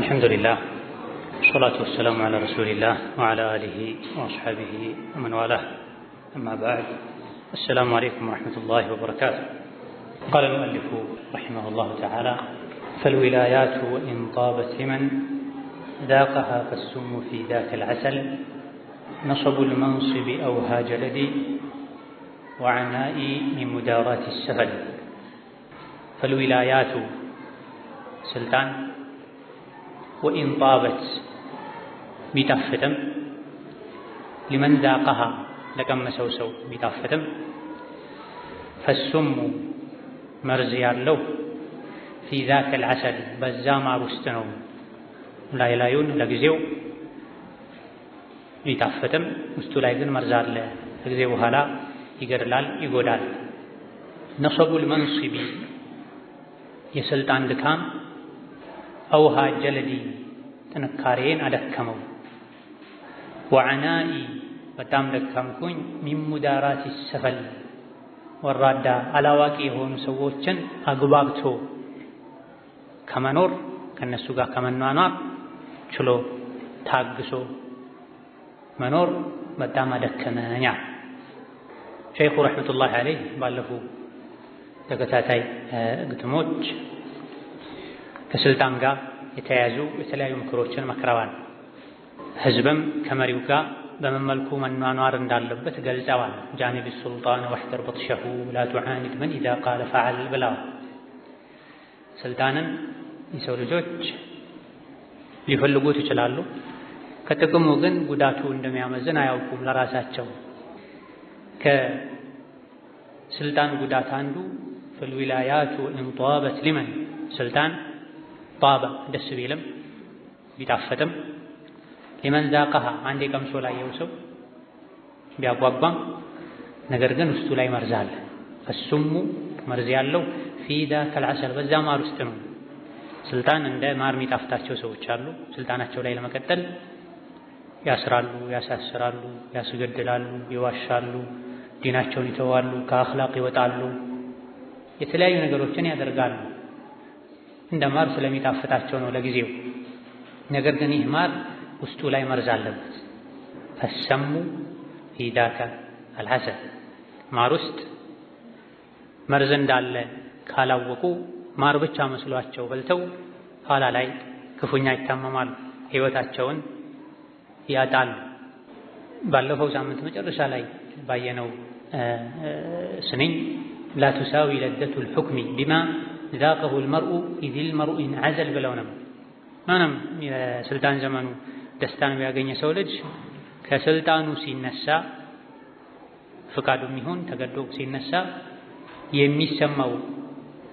الحمد لله والصلاة والسلام على رسول الله وعلى آله وأصحابه ومن والاه أما بعد السلام عليكم ورحمة الله وبركاته. قال المؤلف رحمه الله تعالى: فالولايات وإن طابت لمن ذاقها فالسم في ذاك العسل نصب المنصب أو هاج لدي وعنائي من مداراة السفل. فالولايات سلطان وإن طابت بيتفتم لمن ذاقها لكم مسوسو بيتفتم فالسم مرزي ያለው في ذاك العسل በዛማር ውስጥ ነው። ላይላዩን ለጊዜው ቢታፈትም ውስጡ ላይ ግን መርዝ አለ። ከጊዜ በኋላ ይገድላል፣ ይጎዳል። ነሰቡል መንሲቢ የስልጣን ድካም አውሃ ጀለዲ ጥንካሬን አደከመው። ወዐናኢ በጣም ደካምኩኝ ሚን ሙዳራቲ ሰፈል ወራዳ አላዋቂ የሆኑ ሰዎችን አግባብቶ ከመኖር ከነሱ ጋር ከመኗኗር ችሎ ታግሶ መኖር በጣም አደከመኛ። ሸይኹ ረሕመቱላሂ ዐለይህ ባለፉ ተከታታይ ግጥሞች ከስልጣን ጋር የተያያዙ የተለያዩ ምክሮችን መክረዋል። ህዝብም ከመሪው ጋር በምን መልኩ መኗኗር እንዳለበት ገልጸዋል። ጃኒብ ሱልጣን ወሕደር በጥሸሁ ላ ቱዓኒድ መን ኢዛ ቃለ ፈዐል ብለዋል። ስልጣንን የሰው ልጆች ሊፈልጉት ይችላሉ። ከጥቅሙ ግን ጉዳቱ እንደሚያመዝን አያውቁም ለራሳቸው። ከስልጣን ጉዳት አንዱ ፈልዊላያቱ ኢን ጧበት ሊመን ስልጣን ጣበ ደስ ቢልም ቢጣፈጥም ሊመን ዛቀሃ አንዴ ቀምሶ ላየው ሰው ቢያጓጓም ነገር ግን ውስጡ ላይ መርዝ አለ። ፈሱሙ መርዝ ያለው ፊ ዛከል ዐሰል በዛ ማር ውስጥ ነው። ስልጣን እንደ ማር የሚጣፍጣቸው ሰዎች አሉ። ስልጣናቸው ላይ ለመቀጠል ያስራሉ፣ ያሳስራሉ፣ ያስገድላሉ፣ ይዋሻሉ፣ ዲናቸውን ይተዋሉ፣ ከአኽላቅ ይወጣሉ፣ የተለያዩ ነገሮችን ያደርጋሉ። እንደ ማር ስለሚጣፍጣቸው ነው ለጊዜው። ነገር ግን ይህ ማር ውስጡ ላይ መርዝ አለበት። ፈሰሙ ፊ ዛከ አልዐሰል ማር ውስጥ መርዝ እንዳለ ካላወቁ ማር ብቻ መስሏቸው በልተው ኋላ ላይ ክፉኛ ይታመማሉ፣ ሕይወታቸውን ያጣሉ። ባለፈው ሳምንት መጨረሻ ላይ ባየነው ስንኝ ላ ቱሳዊ ለደቱል ሑክሚ ቢማ ዛቀሁል መርኡ ኢዚል መርኡ ኢንዐዘል ብለው ነበር። ማንም የስልጣን ዘመኑ ደስታን ያገኘ ሰው ልጅ ከስልጣኑ ሲነሳ ፍቃዱም ይሁን ተገዶ ሲነሳ የሚሰማው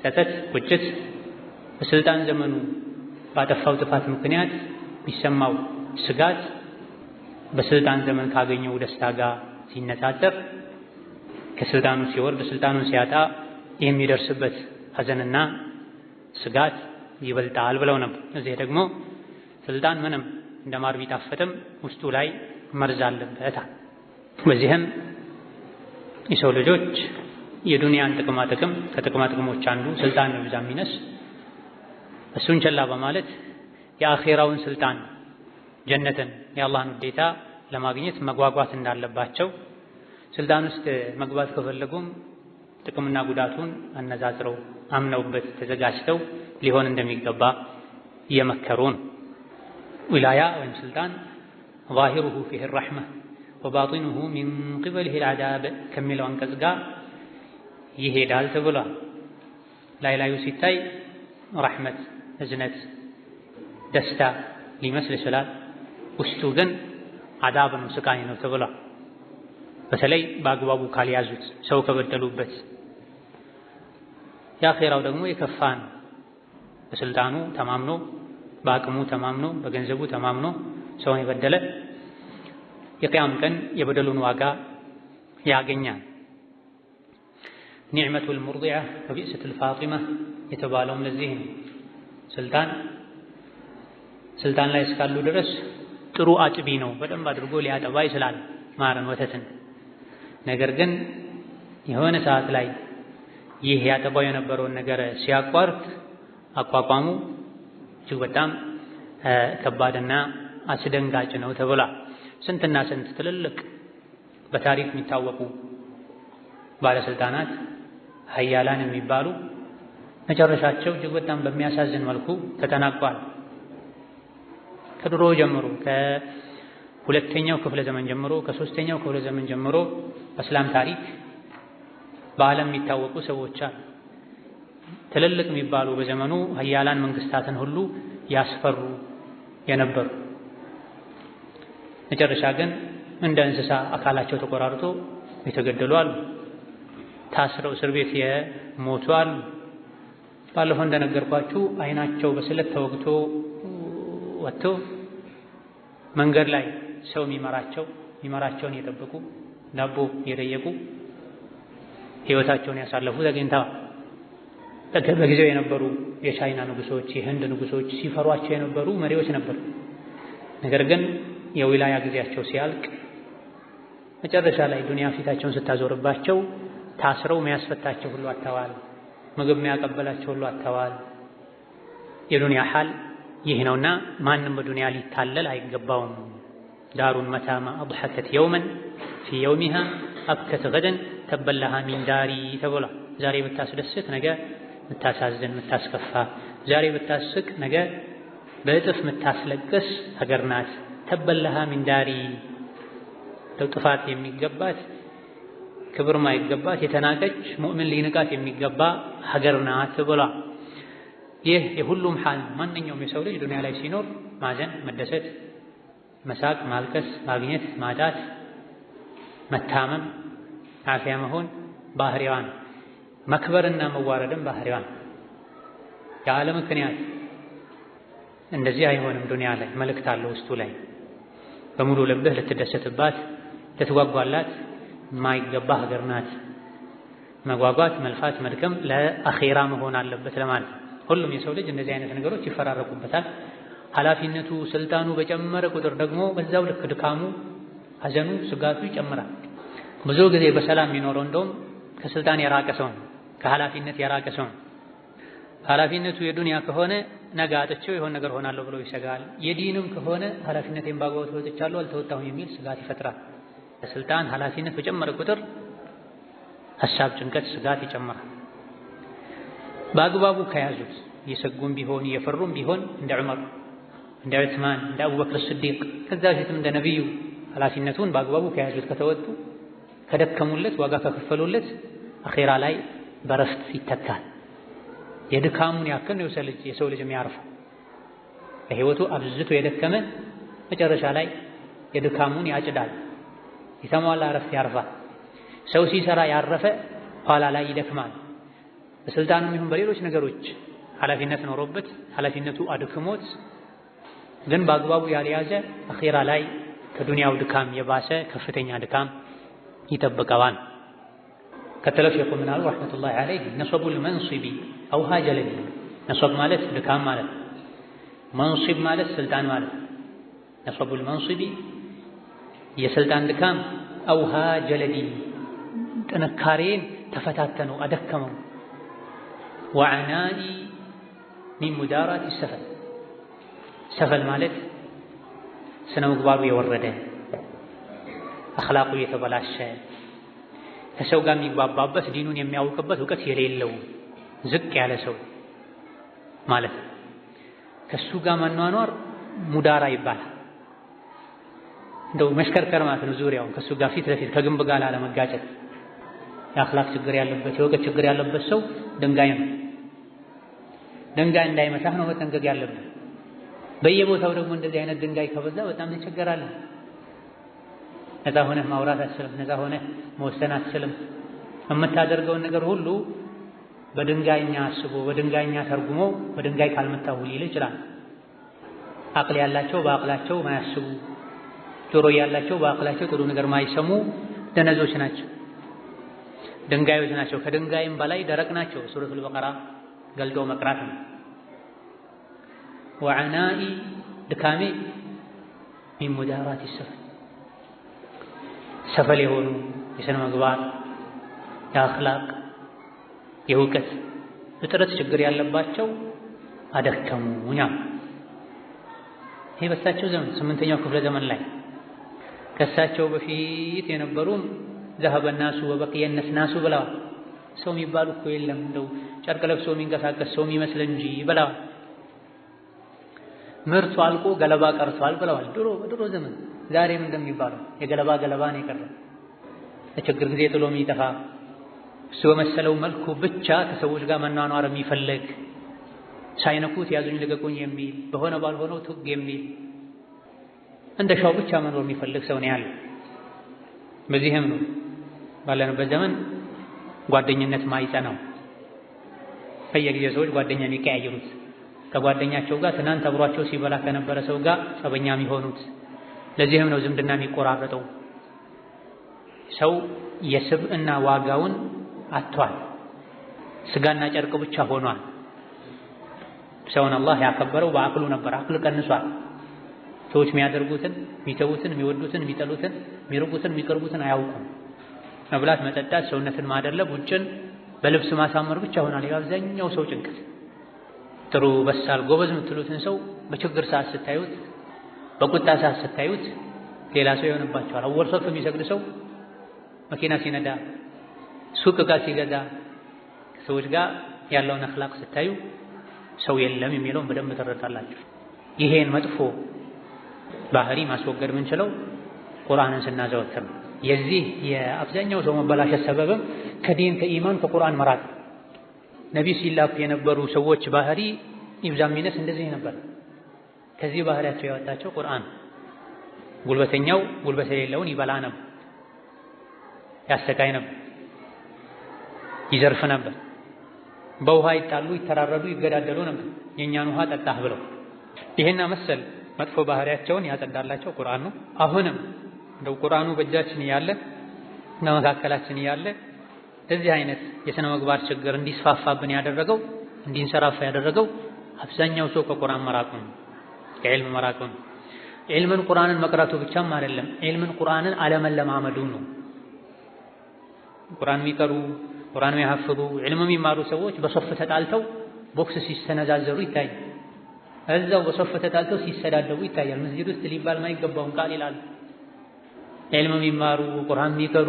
ጸጸት፣ ቁጭት በስልጣን ዘመኑ ባጠፋው ጥፋት ምክንያት የሚሰማው ስጋት በስልጣን ዘመን ካገኘው ደስታ ጋር ሲነጻጸር ከስልጣኑ ሲወርድ ስልጣኑን ሲያጣ የሚደርስበት ሐዘንና ስጋት ይበልጣል ብለው ነበር። እዚህ ደግሞ ስልጣን ምንም እንደ ማር ቢጣፍጥም ውስጡ ላይ መርዝ አለበት። በዚህም የሰው ልጆች የዱንያን ጥቅማ ጥቅም ከጥቅማ ጥቅሞች አንዱ ስልጣን ነው ብዛ የሚነስ እሱን ቸላ በማለት የአኼራውን ስልጣን ጀነትን የአላህን ውዴታ ለማግኘት መጓጓት እንዳለባቸው ስልጣን ውስጥ መግባት ከፈለጉም ጥቅምና ጉዳቱን አነጻጽረው አምነውበት ተዘጋጅተው ሊሆን እንደሚገባ እየመከሩን። ዊላያ ወይም ስልጣን ዛሂሩሁ ፊህ ረሕመ ወባጢኑሁ ሚን ቂበሊሂ አልዐዛብ ከሚለው አንቀጽ ጋር ይሄዳል ተብሏል። ላዩ ሲታይ ረሕመት፣ እዝነት፣ ደስታ ሊመስል ይችላል። ውስጡ ግን ዐዛብ ነው፣ ስቃይ ነው ተብሏል። በተለይ በአግባቡ ካልያዙት፣ ሰው ከበደሉበት። የአኼራው ደግሞ የከፋ ነው። በስልጣኑ ተማምኖ፣ በአቅሙ ተማምኖ፣ በገንዘቡ ተማምኖ ሰውን የበደለ የቂያም ቀን የበደሉን ዋጋ ያገኛል። ኒዕመቱል ሙርዲዐ ወቢእሰቱል ፋጢማ የተባለውም ለዚህ ነው። ስልጣን ላይ እስካሉ ድረስ ጥሩ አጥቢ ነው፣ በደንብ አድርጎ ሊያጠባ ይችላል ማርን፣ ወተትን። ነገር ግን የሆነ ሰዓት ላይ ይህ ያጠባው የነበረውን ነገር ሲያቋርጥ አቋቋሙ እጅግ በጣም ከባድና አስደንጋጭ ነው ተብሏል። ስንትና ስንት ትልልቅ በታሪክ የሚታወቁ ባለስልጣናት ሀያላን የሚባሉ መጨረሻቸው እጅግ በጣም በሚያሳዝን መልኩ ተጠናቋል። ከድሮ ጀምሮ ከሁለተኛው ክፍለ ዘመን ጀምሮ ከሶስተኛው ክፍለ ዘመን ጀምሮ በእስላም ታሪክ በዓለም የሚታወቁ ሰዎች አሉ። ትልልቅ የሚባሉ በዘመኑ ሀያላን መንግስታትን ሁሉ ያስፈሩ የነበሩ መጨረሻ ግን እንደ እንስሳ አካላቸው ተቆራርጦ የተገደሉ አሉ። ታስረው እስር ቤት የሞቱ አሉ። ባለፈው እንደነገርኳችሁ አይናቸው በስለት ተወግቶ ወጥቶ መንገድ ላይ ሰው የሚመራቸውን እየጠበቁ ዳቦ እየጠየቁ ህይወታቸውን ያሳለፉ ተገኝተዋል። በጊዜው የነበሩ የቻይና ንጉሶች፣ የህንድ ንጉሶች ሲፈሯቸው የነበሩ መሪዎች ነበሩ። ነገር ግን የዊላያ ጊዜያቸው ሲያልቅ መጨረሻ ላይ ዱንያ ፊታቸውን ስታዞርባቸው ታስረው የሚያስፈታቸው ሁሉ አጥተዋል። ምግብ የሚያቀበላቸው ሁሉ አጥተዋል። የዱንያ ሐል ይህ ነውና ማንም በዱንያ ሊታለል አይገባውም። ዳሩን መታማ አضحከት የውመን ፊ የውሚሃ አብከት ገደን ተበላሃ ሚን ዳሪ ተብሏል። ዛሬ ብታስደስት ነገ ምታሳዝን ምታስከፋ፣ ዛሬ ብታስቅ ነገ በእጥፍ ምታስለቅስ ሀገር ናት። ተበላሃ ሚን ዳሪ ጥፋት የሚገባት ክብር ማይገባት የተናቀች ሙእምን ሊንቃት የሚገባ ሀገር ናት ብሏል። ይህ የሁሉም ሐል ማንኛውም የሰው ልጅ ዱንያ ላይ ሲኖር ማዘን፣ መደሰት፣ መሳቅ፣ ማልቀስ፣ ማግኘት፣ ማጣት፣ መታመም፣ አፊያ መሆን ባህሪዋን፣ መክበርና መዋረድም ባህሪዋን። ያለ ምክንያት እንደዚህ አይሆንም። ዱንያ ላይ መልእክት አለው ውስጡ ላይ በሙሉ ልብህ ልትደሰትባት ልትጓጓላት ማይገባ ሀገር ናት። መጓጓት፣ መልፋት፣ መድከም ለአኼራ መሆን አለበት ለማለት። ሁሉም የሰው ልጅ እንደዚህ አይነት ነገሮች ይፈራረቁበታል። ኃላፊነቱ ስልጣኑ በጨመረ ቁጥር ደግሞ በዛው ልክ ድካሙ፣ ሐዘኑ፣ ስጋቱ ይጨምራል። ብዙ ጊዜ በሰላም የሚኖረው እንደውም ከስልጣን የራቀ ሰው ነው፣ ከኃላፊነት የራቀ ሰው ነው። ኃላፊነቱ የዱንያ ከሆነ ነገ አጥቼው የሆነ ነገር ሆናለሁ ብሎ ይሰጋል። የዲንም ከሆነ ኃላፊነቴን በአግባቡ ተወጥቻለሁ አልተወጣሁም የሚል ስጋት ይፈጥራል። ስልጣን ኃላፊነት በጨመረ ቁጥር ሐሳብ፣ ጭንቀት፣ ስጋት ይጨምራል። በአግባቡ ከያዙት የሰጉም ቢሆን የፈሩም ቢሆን እንደ ዑመር፣ እንደ ዑስማን፣ እንደ አቡበክር ስዲቅ ከዛ በፊትም እንደ ነቢዩ ኃላፊነቱን በአግባቡ ከያዙት ከተወጡ ከደከሙለት ዋጋ ከከፈሉለት አኼራ ላይ በረፍት ይተካል። የድካሙን ያክል ነው የሰው ልጅ የሚያርፈው። በህይወቱ አብዝቶ የደከመ መጨረሻ ላይ የድካሙን ያጭዳል፣ የተሟላ እረፍት ያርፋል። ሰው ሲሰራ ያረፈ ኋላ ላይ ይደክማል። በስልጣኑም ይሁን በሌሎች ነገሮች ኃላፊነት ኖሮበት ኃላፊነቱ አድክሞት ግን በአግባቡ ያልያዘ አኼራ ላይ ከዱንያው ድካም የባሰ ከፍተኛ ድካም ይጠብቀዋል። ከተለው ሼኹ ምን አሉ ረሕመቱላሂ ዐለይህ ነሰቡል መንሲቢ አውሃ ጀለዲ። ነሰብ ማለት ድካም ማለት፣ መንሲብ ማለት ስልጣን ማለት። ነሰቡል መንሲቢ የስልጣን ድካም፣ አውሃ ጀለዲ ጥንካሬን ተፈታተነው አደከመው። ወዐናኢ ሚን ሙዳራት ሰፈል። ሰፈል ማለት ስነ ምግባሩ የወረደ አኽላቁ የተበላሸ ከሰው ጋር የሚግባባበት ዲኑን የሚያውቅበት እውቀት የሌለው ዝቅ ያለ ሰው ማለት ነው። ከሱ ጋር መኗኗር ሙዳራ ይባላል። እንደው መሽከርከር ማለት ነው። ዙሪያውን ከሱ ጋር ፊት ለፊት ከግንብ ጋር ላለመጋጨት። የአኽላቅ ችግር ያለበት የእውቀት ችግር ያለበት ሰው ድንጋይ ነው። ድንጋይ እንዳይመታህ ነው መጠንቀቅ ያለብን። በየቦታው ደግሞ እንደዚህ አይነት ድንጋይ ከበዛ በጣም ትቸገራለህ። ነፃ ሆነህ ማውራት አትችልም። ነፃ ሆነህ መወሰን አትችልም። የምታደርገውን ነገር ሁሉ በድንጋይኛ አስቦ በድንጋይኛ ተርጉሞ በድንጋይ ካልመታሁ ሊል ይችላል። አቅል ያላቸው በአቅላቸው ማያስቡ፣ ጆሮ ያላቸው በአቅላቸው ጥሩ ነገር ማይሰሙ ደነዞች ናቸው፣ ድንጋዮች ናቸው። ከድንጋይም በላይ ደረቅ ናቸው። ሱረቱል በቀራ ገልጦ መቅራት ነው። ወዐናኢ ድካሜ ሚን ሙዳራት ሰፈል፣ ሰፈል የሆኑ የስነ ምግባር የአኽላቅ የእውቀት እጥረት ችግር ያለባቸው አደከሙኛ። ይሄ በሳቸው ዘመን 8ኛው ክፍለ ዘመን ላይ ከሳቸው በፊት የነበሩም ذهب الناس وبقي الناس ብለዋል። ሰው የሚባል እኮ የለም እንደው ጨርቅ ለብሶ የሚንቀሳቀስ ሰው የሚመስል እንጂ ብለዋል። ምርቱ አልቆ ገለባ ቀርቷል ብለዋል ድሮ ዘመን። ዛሬም እንደሚባለው የገለባ ነው የቀረው። ለችግር ጊዜ ጥሎ የሚጠፋ እሱ በመሰለው መልኩ ብቻ ከሰዎች ጋር መኗኗር የሚፈልግ ሳይነኩት ያዙኝ ልቀቁኝ የሚል በሆነ ባልሆነው ቱግ የሚል እንደሻው ብቻ መኖር የሚፈልግ ሰው ነው ያለው። በዚህም ነው ባለንበት ዘመን ጓደኝነት ማይጸናው። በየጊዜው ሰዎች ጓደኛ የሚቀያየሩት ከጓደኛቸው ጋር ትናንት አብሯቸው ሲበላ ከነበረ ሰው ጋር ጸበኛ የሚሆኑት። ለዚህም ነው ዝምድና የሚቆራረጠው። ሰው የስብዕና ዋጋውን አጥቷል። ስጋና ጨርቅ ብቻ ሆኗል። ሰውን አላህ ያከበረው በአቅሉ ነበር። አቅል ቀንሷል። ሰዎች የሚያደርጉትን፣ የሚተዉትን፣ የሚወዱትን፣ የሚጠሉትን፣ የሚርቁትን፣ የሚቀርቡትን አያውቁም። መብላት፣ መጠጣት፣ ሰውነትን ማደለብ፣ ውጭን በልብስ ማሳመር ብቻ ሆኗል የአብዛኛው ሰው ጭንቀት። ጥሩ በሳል ጎበዝ የምትሉትን ሰው በችግር ሰዓት ስታዩት፣ በቁጣ ሰዓት ስታዩት ሌላ ሰው ይሆንባቸዋል። አወል ሶፍ የሚሰግድ ሰው መኪና ሲነዳ፣ ሱቅ ዕቃ ሲገዛ ከሰዎች ጋር ያለውን አኽላቅ ስታዩ ሰው የለም የሚለውን በደንብ ትረዳላችሁ። ይሄን መጥፎ ባህሪ ማስወገድ የምንችለው ቁርአንን ስናዘወትር ነው። የዚህ የአብዛኛው ሰው መበላሸት ሰበብም ከዲን ከኢማን ከቁርአን መራቅ። ነቢይ ሲላኩ የነበሩ ሰዎች ባህሪ ይብዛም ይነስ እንደዚህ ነበር። ከዚህ ባህሪያቸው ያወጣቸው ቁርአን። ጉልበተኛው ጉልበት የሌለውን ይበላ ነበር፣ ያሰቃይ ነበር፣ ይዘርፍ ነበር። በውሃ ይጣሉ፣ ይተራረዱ፣ ይገዳደሉ ነበር የእኛን ውሃ ጠጣህ ብለው። ይሄና መሰል መጥፎ ባህሪያቸውን ያጸዳላቸው ቁርአን ነው። አሁንም እንደው ቁርአኑ በእጃችን እያለ እና መካከላችን እያለ እዚህ አይነት የሥነ ምግባር ችግር እንዲስፋፋብን ያደረገው እንዲንሰራፋ ያደረገው አብዛኛው ሰው ከቁርአን መራቁ ነው፣ ከዕልም መራቁ ነው። ዕልምን ቁርአንን መቅራቱ ብቻም አይደለም፣ ዕልምን ቁርአንን አለመለማመዱ ነው። ቁርአን የሚቀሩ ቁርአን የሚያሐፍዙ ዕልም የሚማሩ ሰዎች በሶፍ ተጣልተው ቦክስ ሲሰነዛዘሩ ይታያል። እዛው በሶፍ ተጣልተው ሲሰዳደቡ ይታያል። መስጂድ ውስጥ ሊባል ማይገባውን ቃል ይላሉ። ዕልም የሚማሩ ቁርአን የሚቀሩ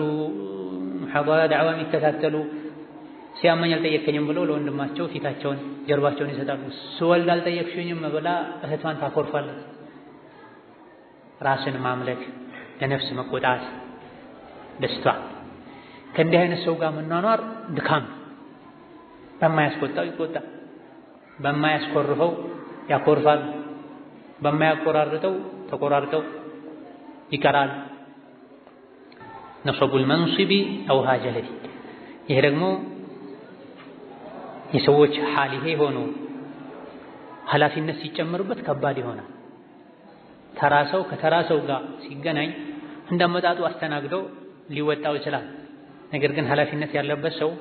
ሙሐደራ ዳዕዋ የሚከታተሉ ሲያመኝ አልጠየከኝም ብለው ለወንድማቸው ፊታቸውን ጀርባቸውን ይሰጣሉ። ስወልድ አልጠየቅሽኝም ብላ እህቷን ታኮርፋለች። ራስን ማምለክ፣ ለነፍስ መቆጣት ደስታ። ከእንዲህ አይነት ሰው ጋር መኗኗር ድካም። በማያስቆጣው ይቆጣል፣ በማያስኮርፈው ያኮርፋል፣ በማያቆራርጠው ተቆራርጠው ይቀራል። ነሰቡል መንሲቢ አው ሀጀለቲ። ይሄ ደግሞ የሰዎች ሐል ይሄ ሆኖ ኃላፊነት ሲጨምርበት ከባድ ይሆናል። ተራ ሰው ከተራ ሰው ጋር ሲገናኝ እንደመጣጡ አስተናግዶ ሊወጣው ይችላል። ነገር ግን ኃላፊነት ያለበት ሰው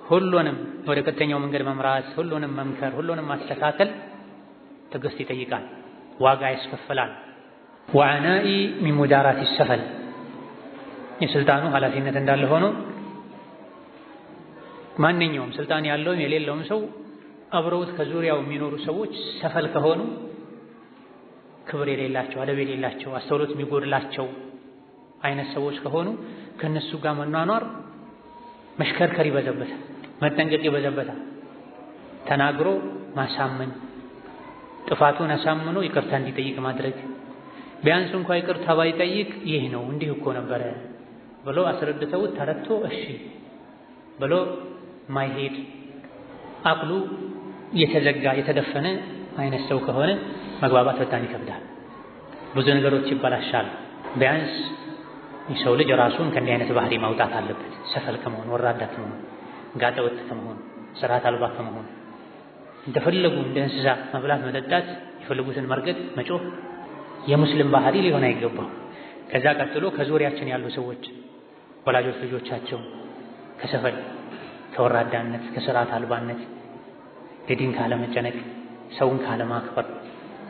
ሁሉንም ወደ ቀጥተኛው መንገድ መምራት፣ ሁሉንም መምከር፣ ሁሉንም ማስተካከል ትዕግስት ይጠይቃል፣ ዋጋ ያስከፍላል። ወዐናኢ ሚን ሙዳራቲ ሰፈል። የስልጣኑ ኃላፊነት እንዳለ ሆኖ ማንኛውም ስልጣን ያለውም የሌለውም ሰው አብረውት ከዙሪያው የሚኖሩ ሰዎች ሰፈል ከሆኑ ክብር የሌላቸው፣ አደብ የሌላቸው፣ አስተውሎት የሚጎድላቸው አይነት ሰዎች ከሆኑ ከነሱ ጋር መኗኗር መሽከርከር ይበዛበታል፣ መጠንቀቅ ይበዛበታል። ተናግሮ ማሳመን፣ ጥፋቱን አሳምኖ ይቅርታ እንዲጠይቅ ማድረግ። ቢያንስ እንኳን ይቅርታ ባይጠይቅ ይህ ነው እንዲህ እኮ ነበረ ብሎ አስረድተው ተረድቶ እሺ ብሎ ማይሄድ አቅሉ የተዘጋ የተደፈነ አይነት ሰው ከሆነ መግባባት በጣም ይከብዳል። ብዙ ነገሮች ይበላሻል። ቢያንስ የሰው ልጅ ራሱን ከእንዲህ አይነት ባህሪ ማውጣት አለበት። ሰፈል ከመሆን፣ ወራዳ ከመሆን፣ ጋጠወጥ ከመሆን፣ ስርዓት አልባ ከመሆን፣ እንደፈለጉ እንደ እንስሳ መብላት፣ መጠጣት፣ የፈለጉትን መርገጥ፣ መጮህ የሙስሊም ባህሪ ሊሆን አይገባው። ከዛ ቀጥሎ ከዙሪያችን ያሉ ሰዎች ወላጆች ልጆቻቸው ከሰፈል፣ ከወራዳነት፣ ከስርዓት አልባነት፣ ለዲን ካለመጨነቅ፣ ሰውን ካለማክበር፣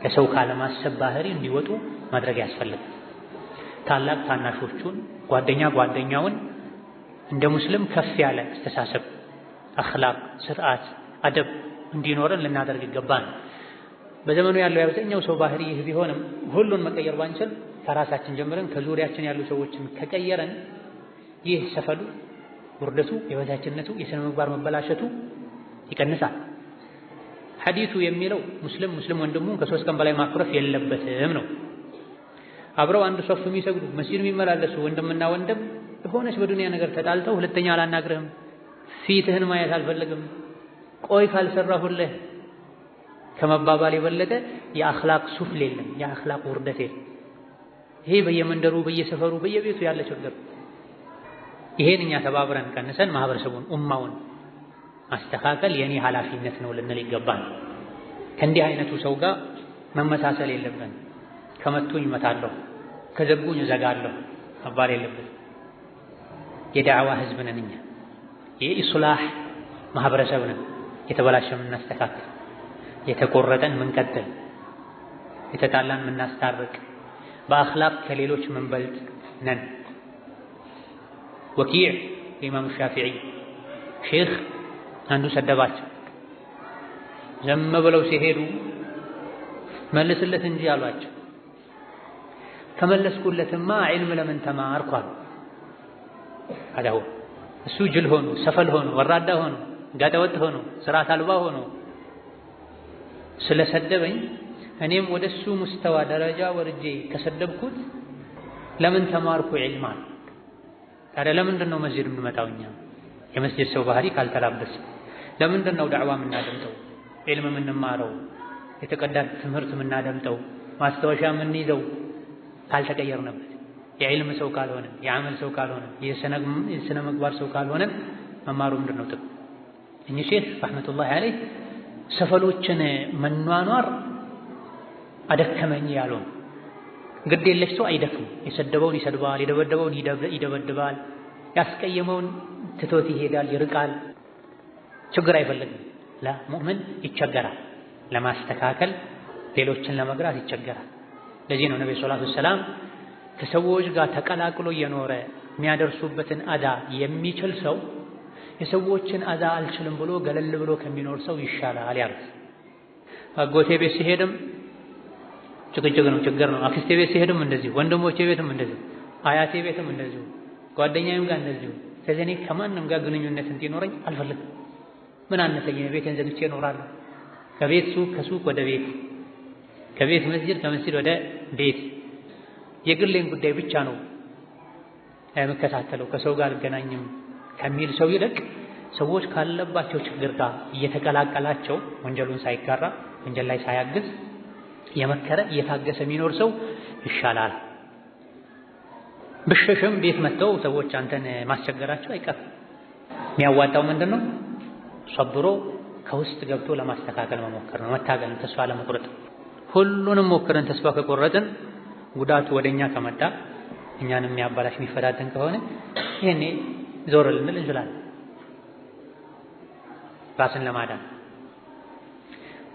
ለሰው ካለማሰብ ባህሪ እንዲወጡ ማድረግ ያስፈልጋል። ታላቅ ታናሾቹን፣ ጓደኛ ጓደኛውን እንደ ሙስሊም ከፍ ያለ አስተሳሰብ፣ አኽላቅ፣ ስርዓት፣ አደብ እንዲኖረን ልናደርግ ይገባል። በዘመኑ ያለው የአብዛኛው ሰው ባህሪ ይህ ቢሆንም ሁሉን መቀየር ባንችል ከራሳችን ጀምረን ከዙሪያችን ያሉ ሰዎችን ከቀየረን ይህ ሰፈሉ፣ ውርደቱ፣ የበታችነቱ፣ የሥነ ምግባር መበላሸቱ ይቀንሳል። ሐዲሱ የሚለው ሙስሊም ወንድሙን ከ3 ቀን በላይ ማኩረፍ የለበትም ነው። አብረው አንድ ሶፍ የሚሰግዱ መስጂድ የሚመላለሱ ወንድምና ወንድም የሆነች በዱንያ ነገር ተጣልተው ሁለተኛ አላናግርህም፣ ፊትህን ማየት አልፈልግም፣ ቆይ ካልሰራሁልህ ከመባባል የበለጠ የአኽላቅ ሱፍል የለም፣ የአኽላቅ ውርደት የለም። ይሄ በየመንደሩ በየሰፈሩ በየቤቱ ያለ ችግር። ይሄን እኛ ተባብረን ቀንሰን ማህበረሰቡን ኡማውን ማስተካከል የኔ ኃላፊነት ነው ልንል ይገባል። ከእንዲህ አይነቱ ሰው ጋር መመሳሰል የለብን። ከመቱኝ እመታለሁ፣ ከዘጉኝ እዘጋለሁ መባል የለብን። የዳዕዋ ህዝብ ነን እኛ። የኢስላህ ማህበረሰብ ነን። የተበላሸን እናስተካክል፣ የተቆረጠን ምንቀጥል፣ የተጣላን ምናስታርቅ፣ በአኽላቅ ከሌሎች ምንበልጥ ነን። ወኪዕ የኢማሙ ሻፊዒ ሼኽ አንዱ ሰደባቸው። ዘም ብለው ሲሄዱ መልስለት እንጂ አሏቸው። ከመለስኩለትማ ዒልም ለምን ተማርኩ አሉ። አዳው እሱ ጅል ሆኖ ሰፈል ሆኖ ወራዳ ሆኖ ጋጠወጥ ሆኖ ስርዓት አልባ ሆኖ ስለሰደበኝ እኔም ወደሱ ሙስተዋ ደረጃ ወርጄ ከሰደብኩት ለምን ተማርኩ ዒልም አሉ። ታዲያ ለምንድን ነው መስጂድ የምንመጣው እኛ? የመስጂድ ሰው ባህሪ ካልተላበስ ለምንድን ነው ዳዕዋ የምናደምጠው? ዒልም የምንማረው? የተቀዳ ትምህርት የምናደምጠው? ማስታወሻ የምንይዘው ካልተቀየርንበት? የዒልም ሰው ካልሆነ፣ የዓመል ሰው ካልሆነ፣ የሥነ ምግባር ሰው ካልሆነ መማሩ ምንድን ነው ጥቅም? እኚህ ሼኽ ረሕመቱላሂ ዐለይህ ሰፈሎችን መኗኗር አደከመኝ ያሉን። ግድ የለሽ ሰው አይደክም። የሰደበውን ይሰድባል፣ የደበደበውን ይደበድባል፣ ያስቀየመውን ትቶት ይሄዳል፣ ይርቃል። ችግር አይፈልግም። ሙእምን ይቸገራል፣ ለማስተካከል ሌሎችን ለመግራት ይቸገራል። ለዚህ ነው ነብዩ ሰለላሁ ዐለይሂ ወሰለም ከሰዎች ጋር ተቀላቅሎ እየኖረ የሚያደርሱበትን አዛ የሚችል ሰው የሰዎችን አዛ አልችልም ብሎ ገለል ብሎ ከሚኖር ሰው ይሻላል ያሉት። አጎቴ ቤት ሲሄድም ጭቅጭቅ ነው፣ ችግር ነው። አክስቴ ቤት ሲሄድም እንደዚሁ፣ ወንድሞቼ ቤትም እንደዚሁ፣ አያቴ ቤትም እንደዚሁ፣ ጓደኛዬም ጋር እንደዚሁ። ስለዚህ እኔ ከማንም ጋር ግንኙነት እንዲኖረኝ አልፈልግም። ምን አነሰኝ? ቤቴን ዘግቼ እኖራለሁ። ከቤት ሱቅ፣ ከሱቅ ወደ ቤት፣ ከቤት መስጂድ፣ ከመስጂድ ወደ ቤት። የግሌን ጉዳይ ብቻ ነው የምከታተለው፣ ከሰው ጋር አልገናኝም ከሚል ሰው ይልቅ ሰዎች ካለባቸው ችግር ጋር እየተቀላቀላቸው ወንጀሉን ሳይጋራ ወንጀል ላይ ሳያግዝ የመከረ እየታገሰ የሚኖር ሰው ይሻላል። ብሸሽም ቤት መጥተው ሰዎች አንተን ማስቸገራቸው አይቀርም። የሚያዋጣው ምንድን ነው? ሰብሮ ከውስጥ ገብቶ ለማስተካከል መሞከር ነው፣ መታገልን፣ ተስፋ ለመቁረጥ። ሁሉንም ሞክረን ተስፋ ከቆረጥን ጉዳቱ ወደኛ ከመጣ እኛን የሚያባላሽ የሚፈታተን ከሆነ ይሄኔ ዞር ልንል እንችላለን ራስን ለማዳን።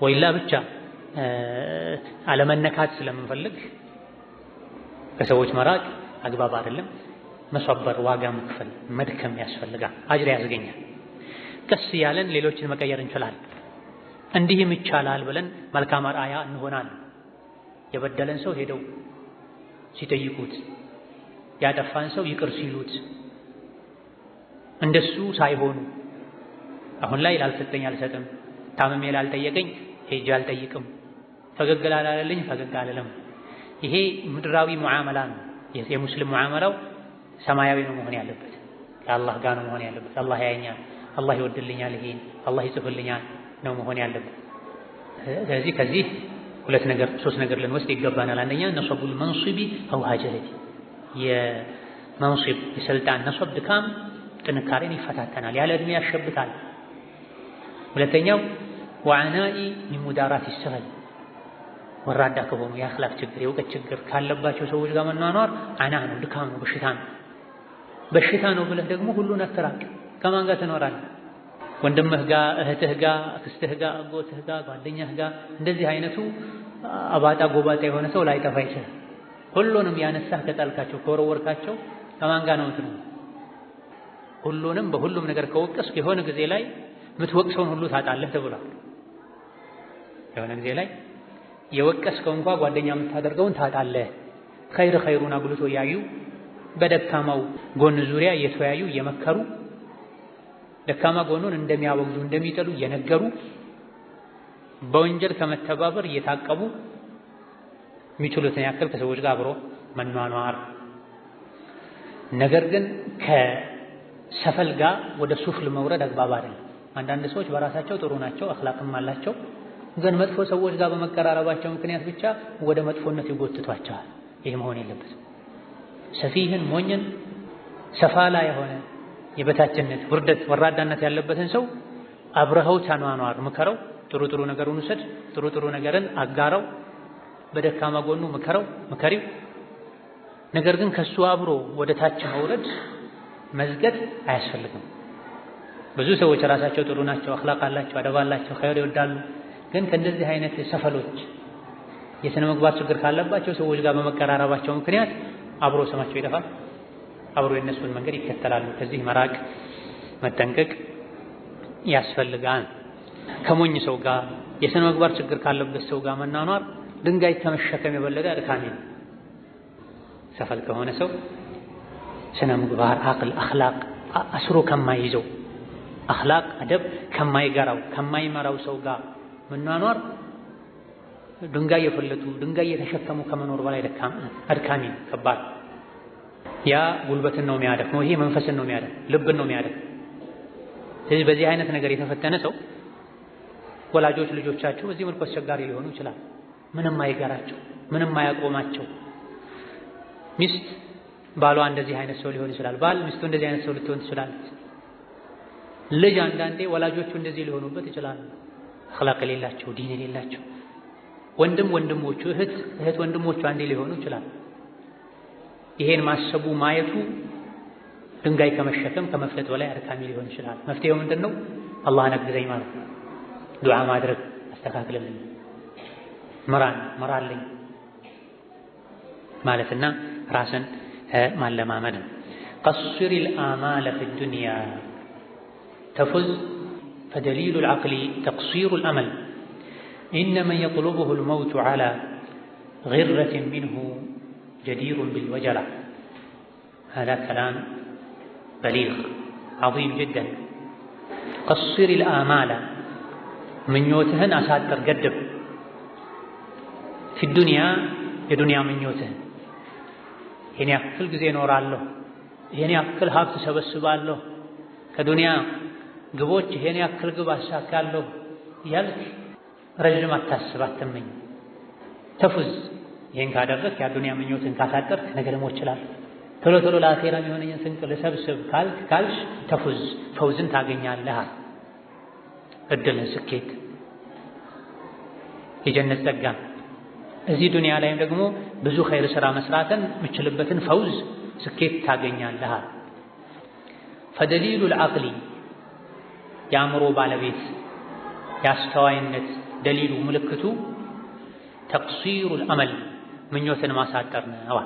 ወይላ ብቻ አለመነካት ስለምንፈልግ ከሰዎች መራቅ አግባብ አይደለም። መሰበር፣ ዋጋ መክፈል፣ መድከም ያስፈልጋል፣ አጅር ያስገኛል። ቀስ እያለን ሌሎችን መቀየር እንችላለን። እንዲህም ይቻላል ብለን መልካም አርአያ እንሆናለን። የበደለን ሰው ሄደው ሲጠይቁት፣ ያጠፋን ሰው ይቅር ሲሉት እንደሱ ሳይሆኑ አሁን ላይ ላልሰጠኝ አልሰጥም፣ ታመሜ ላልጠየቀኝ ሄጄ አልጠይቅም፣ ፈገግ ላላለልኝ ፈገግ አልልም። ይሄ ምድራዊ ሙዓመላ ነው። የሙስሊም ሙዓመላው ሰማያዊ ነው መሆን ያለበት፣ ከአላህ ጋር ነው መሆን ያለበት። አላህ ያየኛል፣ አላህ ይወድልኛል፣ ይሄን አላህ ይጽፍልኛል ነው መሆን ያለበት። ስለዚህ ከዚህ ሶስት ነገር ልንወስድ ይገባናል። አንደኛ ነሰቡል መንሲቢ አው ሀጀረቲ፣ የመንሲብ የስልጣን ነሰብ ድካም ጥንካሬን ይፈታተናል፣ ያለ ዕድሜ ያሸብታል። ሁለተኛው ወዐናኢ ሚን ሙዳራት ይሰራል። ወራዳ ከሆኑ የአኽላቅ ችግር የእውቀት ችግር ካለባቸው ሰዎች ጋር መኗኗር አና ነው፣ ድካም ነው፣ በሽታ ነው። በሽታ ነው ብለህ ደግሞ ሁሉን አትራቅ። ከማን ጋር ትኖራለህ? ወንድምህ ጋር፣ እህትህ ጋር፣ አክስትህ ጋር፣ አጎትህ ጋር፣ ጓደኛህ ጋር። እንደዚህ አይነቱ አባጣ ጎባጣ የሆነ ሰው ላይጠፋ ይችላል። ሁሉንም ያነሳህ ከጣልካቸው ከወረወርካቸው ከማን ጋር ነው እንትኑ? ሁሉንም በሁሉም ነገር ከወቀስክ የሆነ ጊዜ ላይ የምትወቅሰውን ሁሉ ታጣለህ ተብሏል። የሆነ ጊዜ ላይ የወቀስከው እንኳ ጓደኛ የምታደርገውን ታጣለህ። ኸይሩን አጉልቶ ያዩ በደካማው ጎን ዙሪያ እየተወያዩ እየመከሩ ደካማ ጎኑን እንደሚያወግዙ እንደሚጠሉ እየነገሩ በወንጀል ከመተባበር እየታቀቡ የሚችሉትን ያክል ከሰዎች ጋር አብሮ መኗኗር። ነገር ግን ከሰፈል ጋር ወደ ሱፍል መውረድ አግባብ አይደለም። አንዳንድ ሰዎች በራሳቸው ጥሩ ናቸው፣ አኽላቅም አላቸው፣ ግን መጥፎ ሰዎች ጋር በመቀራረባቸው ምክንያት ብቻ ወደ መጥፎነት ይጎትቷቸዋል። ይህ መሆን የለበትም። ሰፊህን ሞኝን ሰፋላ የሆነ የበታችነት ውርደት ወራዳነት ያለበትን ሰው አብረኸው ተኗኗር፣ ምከረው፣ ጥሩ ነገሩን ውሰድ፣ ጥሩ ነገርን አጋራው፣ በደካማ ጎኑ ምከሪው። ነገር ግን ከሱ አብሮ ወደ ታች መውረድ መዝገድ አያስፈልግም። ብዙ ሰዎች ራሳቸው ጥሩ ናቸው፣ አኽላቅ አላቸው፣ አደብ አላቸው፣ ኸይር ይወዳሉ። ግን ከእንደዚህ አይነት ሰፈሎች የሥነ ምግባር ችግር ካለባቸው ሰዎች ጋር በመቀራረባቸው ምክንያት አብሮ ስማቸው ይጠፋል፣ አብሮ የነሱን መንገድ ይከተላሉ። ከዚህ መራቅ መጠንቀቅ ያስፈልጋል። ከሞኝ ሰው ጋር የሥነ ምግባር ችግር ካለበት ሰው ጋር መናኗር ድንጋይ ከመሸከም የበለጠ አድካሚ ነው። ሰፈል ከሆነ ሰው ስነ ምግባር አኽላቅ አስሮ ከማይይዘው አኽላቅ አደብ ከማይመራው ሰው ጋር መኗኗር ድንጋይ የፈለጡ ድንጋይ የተሸከሙ ከመኖር በላይ አድካሚ ነው፣ ከባድ። ያ ጉልበትን ነው የሚያደክመው፣ ይሄ መንፈስን ነው የሚያደክመው፣ ልብን ነው የሚያደክመው። ስለዚህ በዚህ አይነት ነገር የተፈተነ ሰው ወላጆች ልጆቻቸው በዚህ መልኩ አስቸጋሪ ሊሆኑ ይችላል። ምንም አይገራቸው፣ ምንም አያቆማቸው። ሚስት ባሏ እንደዚህ አይነት ሰው ሊሆን ይችላል፣ ባል ሚስቱ እንደዚህ አይነት ሰው ልትሆን ትችላለች። ልጅ አንዳንዴ ወላጆቹ እንደዚህ ሊሆኑበት ይችላል፣ አኽላቅ የሌላቸው፣ ዲን የሌላቸው። ወንድሞቹ እህት ወንድሞቹ አንዴ ሊሆኑ ይችላል። ይሄን ማሰቡ ማየቱ ድንጋይ ከመሸከም ከመፍለጥ በላይ አድካሚ ሊሆን ይችላል። መፍትሄው ምንድን ነው? አላህን አግዘኝ ማለት ነው። ዱዓ ማድረግ፣ አስተካክልልኝ፣ ምራልኝ ማለትና ራስን ማለማመድ ነው። ቀስር الآمال في الدنيا تفز فدليل العقل تقصير الأمل إن من يطلبه الموت على غرة منه جدير بالوجلة. هذا كلام بليغ عظيم جدا. قصر الآمال ምኞትህን አሳጥር፣ ገድብ። في الدنيا የዱንያ ምኞትህን ይሄን ያክል ጊዜ እኖራለሁ፣ ይሄን ያክል ሀብት ሰበስባለሁ፣ ከዱንያ ግቦች ይሄን ያክል ግብ አሳካለሁ እያልክ ረጅም አታስብ፣ አትመኝ። ተፉዝ ይሄን ካደረግክ የዱንያ ምኞትን ካሳጠርክ ነገ ደግሞ ይችላል ቶሎ ለአኼራ የሚሆነኝን ስንቅ ልሰብስብ ካልሽ ተፉዝ ፈውዝን ታገኛለህ። እድልን፣ ስኬት፣ የጀነት ጸጋ እዚህ ዱንያ ላይም ደግሞ ብዙ ኸይር ሥራ መስራትን የምችልበትን ፈውዝ ስኬት ታገኛለህ። ፈደሊሉል ዐቅሊ የአእምሮ ባለቤት የአስተዋይነት ደሊሉ ምልክቱ ተቅሲሩል አመል ምኞትን ማሳጠር ነው።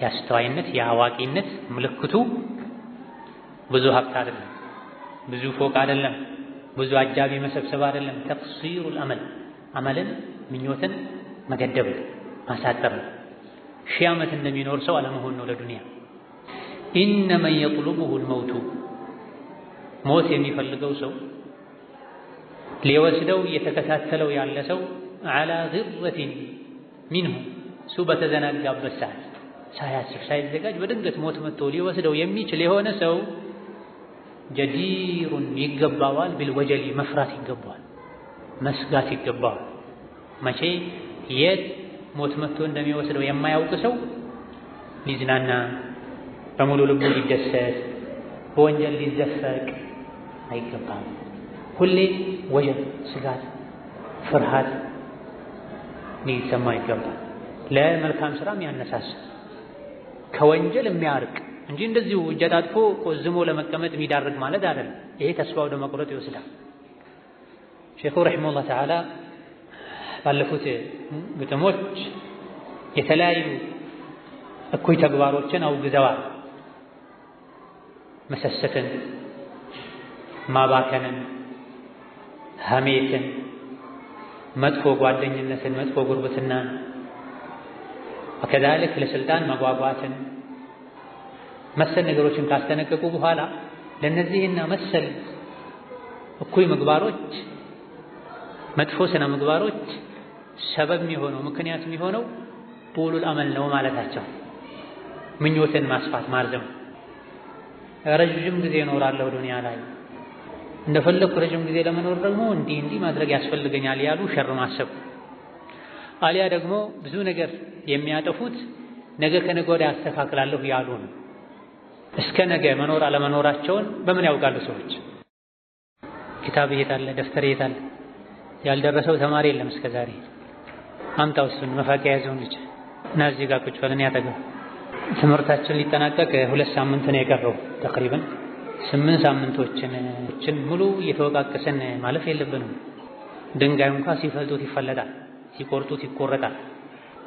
የአስተዋይነት የአዋቂነት ምልክቱ ብዙ ሀብት አይደለም፣ ብዙ ፎቅ አይደለም፣ ብዙ አጃቢ መሰብሰብ አይደለም። ተቅሲሩል አመል አመልን ምኞትን መገደብ ማሳጠር ነው። 1000 ዓመት እንደሚኖር ሰው አለመሆን ነው ለዱንያ። ኢነ መን የጥሉቡሁ ልመውቱ ሞት የሚፈልገው ሰው ሊወስደው እየተከታተለው ያለ ሰው ዐላ ግረቲን ሚንሁ እሱ በተዘናጋበት ሰዓት ሳያስብ ሳይዘጋጅ በድንገት ሞት መጥቶ ሊወስደው የሚችል የሆነ ሰው ጀዲሩን ይገባዋል፣ ቢልወጀሊ መፍራት ይገባዋል፣ መስጋት ይገባዋል። መቼ የት ሞት መጥቶ እንደሚወስደው የማያውቅ ሰው ሊዝናና በሙሉ ልቡ ሊደሰት በወንጀል ሊዘፈቅ አይገባም። ሁሌ ወጀል፣ ስጋት፣ ፍርሃት ሊሰማ ይገባል። ለመልካም ስራም ያነሳሳ ከወንጀል የሚያርቅ እንጂ እንደዚሁ እጀታጥፎ ቆዝሞ ለመቀመጥ የሚዳርግ ማለት አይደለም። ይሄ ተስፋ ወደ መቁረጥ ይወስዳል። ሼኹ ረሒመሁላህ ተዓላ ባለፉት ግጥሞች የተለያዩ እኩይ ተግባሮችን አውግዘዋል። መሰሰትን፣ ማባከንን፣ ሐሜትን፣ መጥፎ ጓደኝነትን፣ መጥፎ ጉርብትናን ወከዛልክ ለስልጣን መጓጓትን መሰል ነገሮችን ካስተነቀቁ በኋላ ለነዚህና መሰል እኩይ ምግባሮች፣ መጥፎ ስነ ምግባሮች ሰበብ የሚሆነው ምክንያት የሚሆነው ጡሉል አመል ነው ማለታቸው። ምኞትን ማስፋት ማርዘም። ረጅም ጊዜ እኖራለሁ ዱንያ ላይ እንደፈለኩ ረጅም ጊዜ ለመኖር ደግሞ እንዲህ ማድረግ ያስፈልገኛል ያሉ ሸር ማሰብ። አሊያ ደግሞ ብዙ ነገር የሚያጠፉት ነገ ከነገ ወዲያ አስተካክላለሁ ያሉ ነው። እስከ ነገ መኖር አለመኖራቸውን በምን ያውቃሉ ሰዎች? ኪታብ የት አለ? ደፍተር የት አለ? ያልደረሰው ተማሪ የለም እስከ ዛሬ። አምጣው እሱን መፋቂያ ያዘውን ልጅ እና እዚህ ጋር ቁጭ በለን ያጠገው። ትምህርታችን ሊጠናቀቅ 2 ሳምንት ነው የቀረው። ተቅሪበን 8 ሳምንቶችን ሙሉ እየተወቃቀሰን ማለፍ የለብንም። ድንጋይ እንኳን ሲፈልጡት ይፈለጣል፣ ሲቆርጡት ይቆረጣል።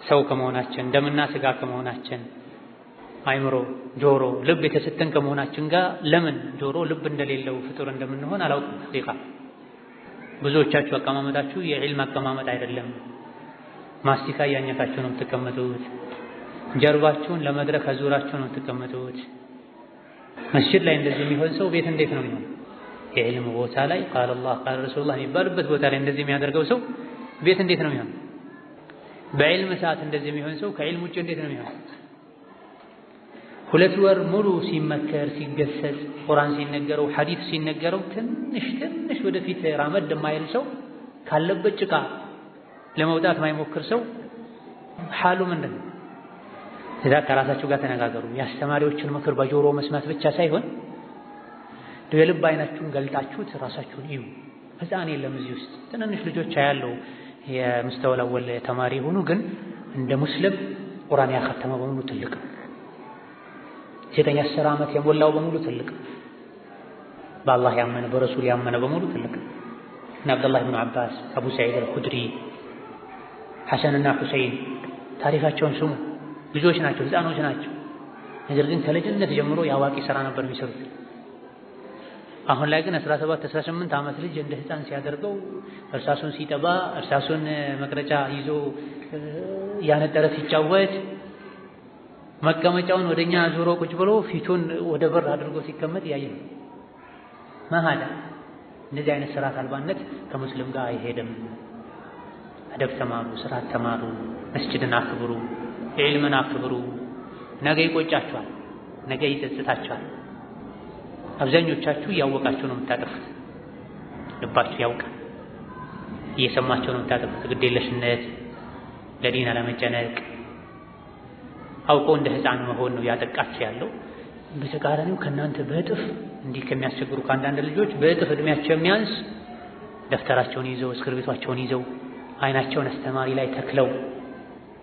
ሰው ከመሆናችን ደምና ስጋ ከመሆናችን አይምሮ፣ ጆሮ፣ ልብ የተሰጠን ከመሆናችን ጋር ለምን ጆሮ ልብ እንደሌለው ፍጡር እንደምንሆን አላውቅም። ሐቂቃ ብዙዎቻችሁ አቀማመጣችሁ የዒልም አቀማመጥ አይደለም። ማስቲካ እያኘካችሁ ነው የምትቀመጡት። ጀርባችሁን ለመድረክ አዙራችሁ ነው የምትቀመጡት። መስጂድ ላይ እንደዚህ የሚሆን ሰው ቤት እንዴት ነው የሚሆን? የዒልም ቦታ ላይ ቃል አላህ ቃል ረሱሉላህ የሚባልበት ቦታ ላይ እንደዚህ የሚያደርገው ሰው ቤት እንዴት ነው የሚሆን? በዒልም ሰዓት እንደዚህ የሚሆን ሰው ከዒልም ውጭ እንዴት ነው የሚሆን? 2 ወር ሙሉ ሲመከር ሲገሰጽ ቁርአን ሲነገረው ሐዲስ ሲነገረው ትንሽ ወደፊት ራመድ የማይል ሰው ካለበት ጭቃ ለመውጣት የማይሞክር ሰው ሐሉ ምንድን ነው? እዛ ከራሳችሁ ጋር ተነጋገሩ። የአስተማሪዎችን ምክር በጆሮ መስማት ብቻ ሳይሆን የልብ አይናችሁን ገልጣችሁት ራሳችሁን እዩ። ሕፃን የለም እዚህ ውስጥ ትንንሽ ልጆች ያለው የምስተወላወል ተማሪ ሆኑ፣ ግን እንደ ሙስሊም ቁርአን ያከተመ በሙሉ ትልቅ 9-10 ዓመት የሞላው በሙሉ ትልቅ፣ በአላህ ያመነ በረሱል ያመነ በሙሉ ትልቅ። እና አብዱላህ ኢብኑ አባስ፣ አቡ ሰዒድ አልኹድሪ፣ ሐሰንና ሁሰይን ታሪካቸውን ስሙ። ልጆች ናቸው፣ ሕፃኖች ናቸው። ነገር ግን ከልጅነት ጀምሮ የአዋቂ ሥራ ነበር የሚሰሩት። አሁን ላይ ግን 17-18 ዓመት ልጅ እንደ ሕፃን ሲያደርገው እርሳሱን ሲጠባ እርሳሱን መቅረጫ ይዞ ያነጠረ ሲጫወት መቀመጫውን ወደኛ ዞሮ ቁጭ ብሎ ፊቱን ወደ በር አድርጎ ሲቀመጥ ያየን ማሃዳ። እንደዚህ አይነት ስርዓት አልባነት ከሙስሊም ጋር አይሄድም። አደብ ተማሩ፣ ስርዓት ተማሩ፣ መስጂድን አክብሩ፣ ዒልምን አክብሩ። ነገ ይቆጫችኋል፣ ነገ ይጸጽታችኋል። አብዛኞቻችሁ እያወቃችሁ ነው የምታጠፉት። ልባችሁ ያውቃል፣ እየሰማችሁ ነው የምታጠፉት። ግዴለሽነት፣ ለዲን አለመጨነቅ፣ አውቆ እንደ ሕፃን መሆን ነው ያጠቃችሁ ያለው። በተቃራኒው ከእናንተ በእጥፍ እንዲህ ከሚያስቸግሩ ከአንዳንድ ልጆች በእጥፍ እድሜያቸው የሚያንስ ደፍተራቸውን ይዘው እስክርቢቷቸውን ይዘው አይናቸውን አስተማሪ ላይ ተክለው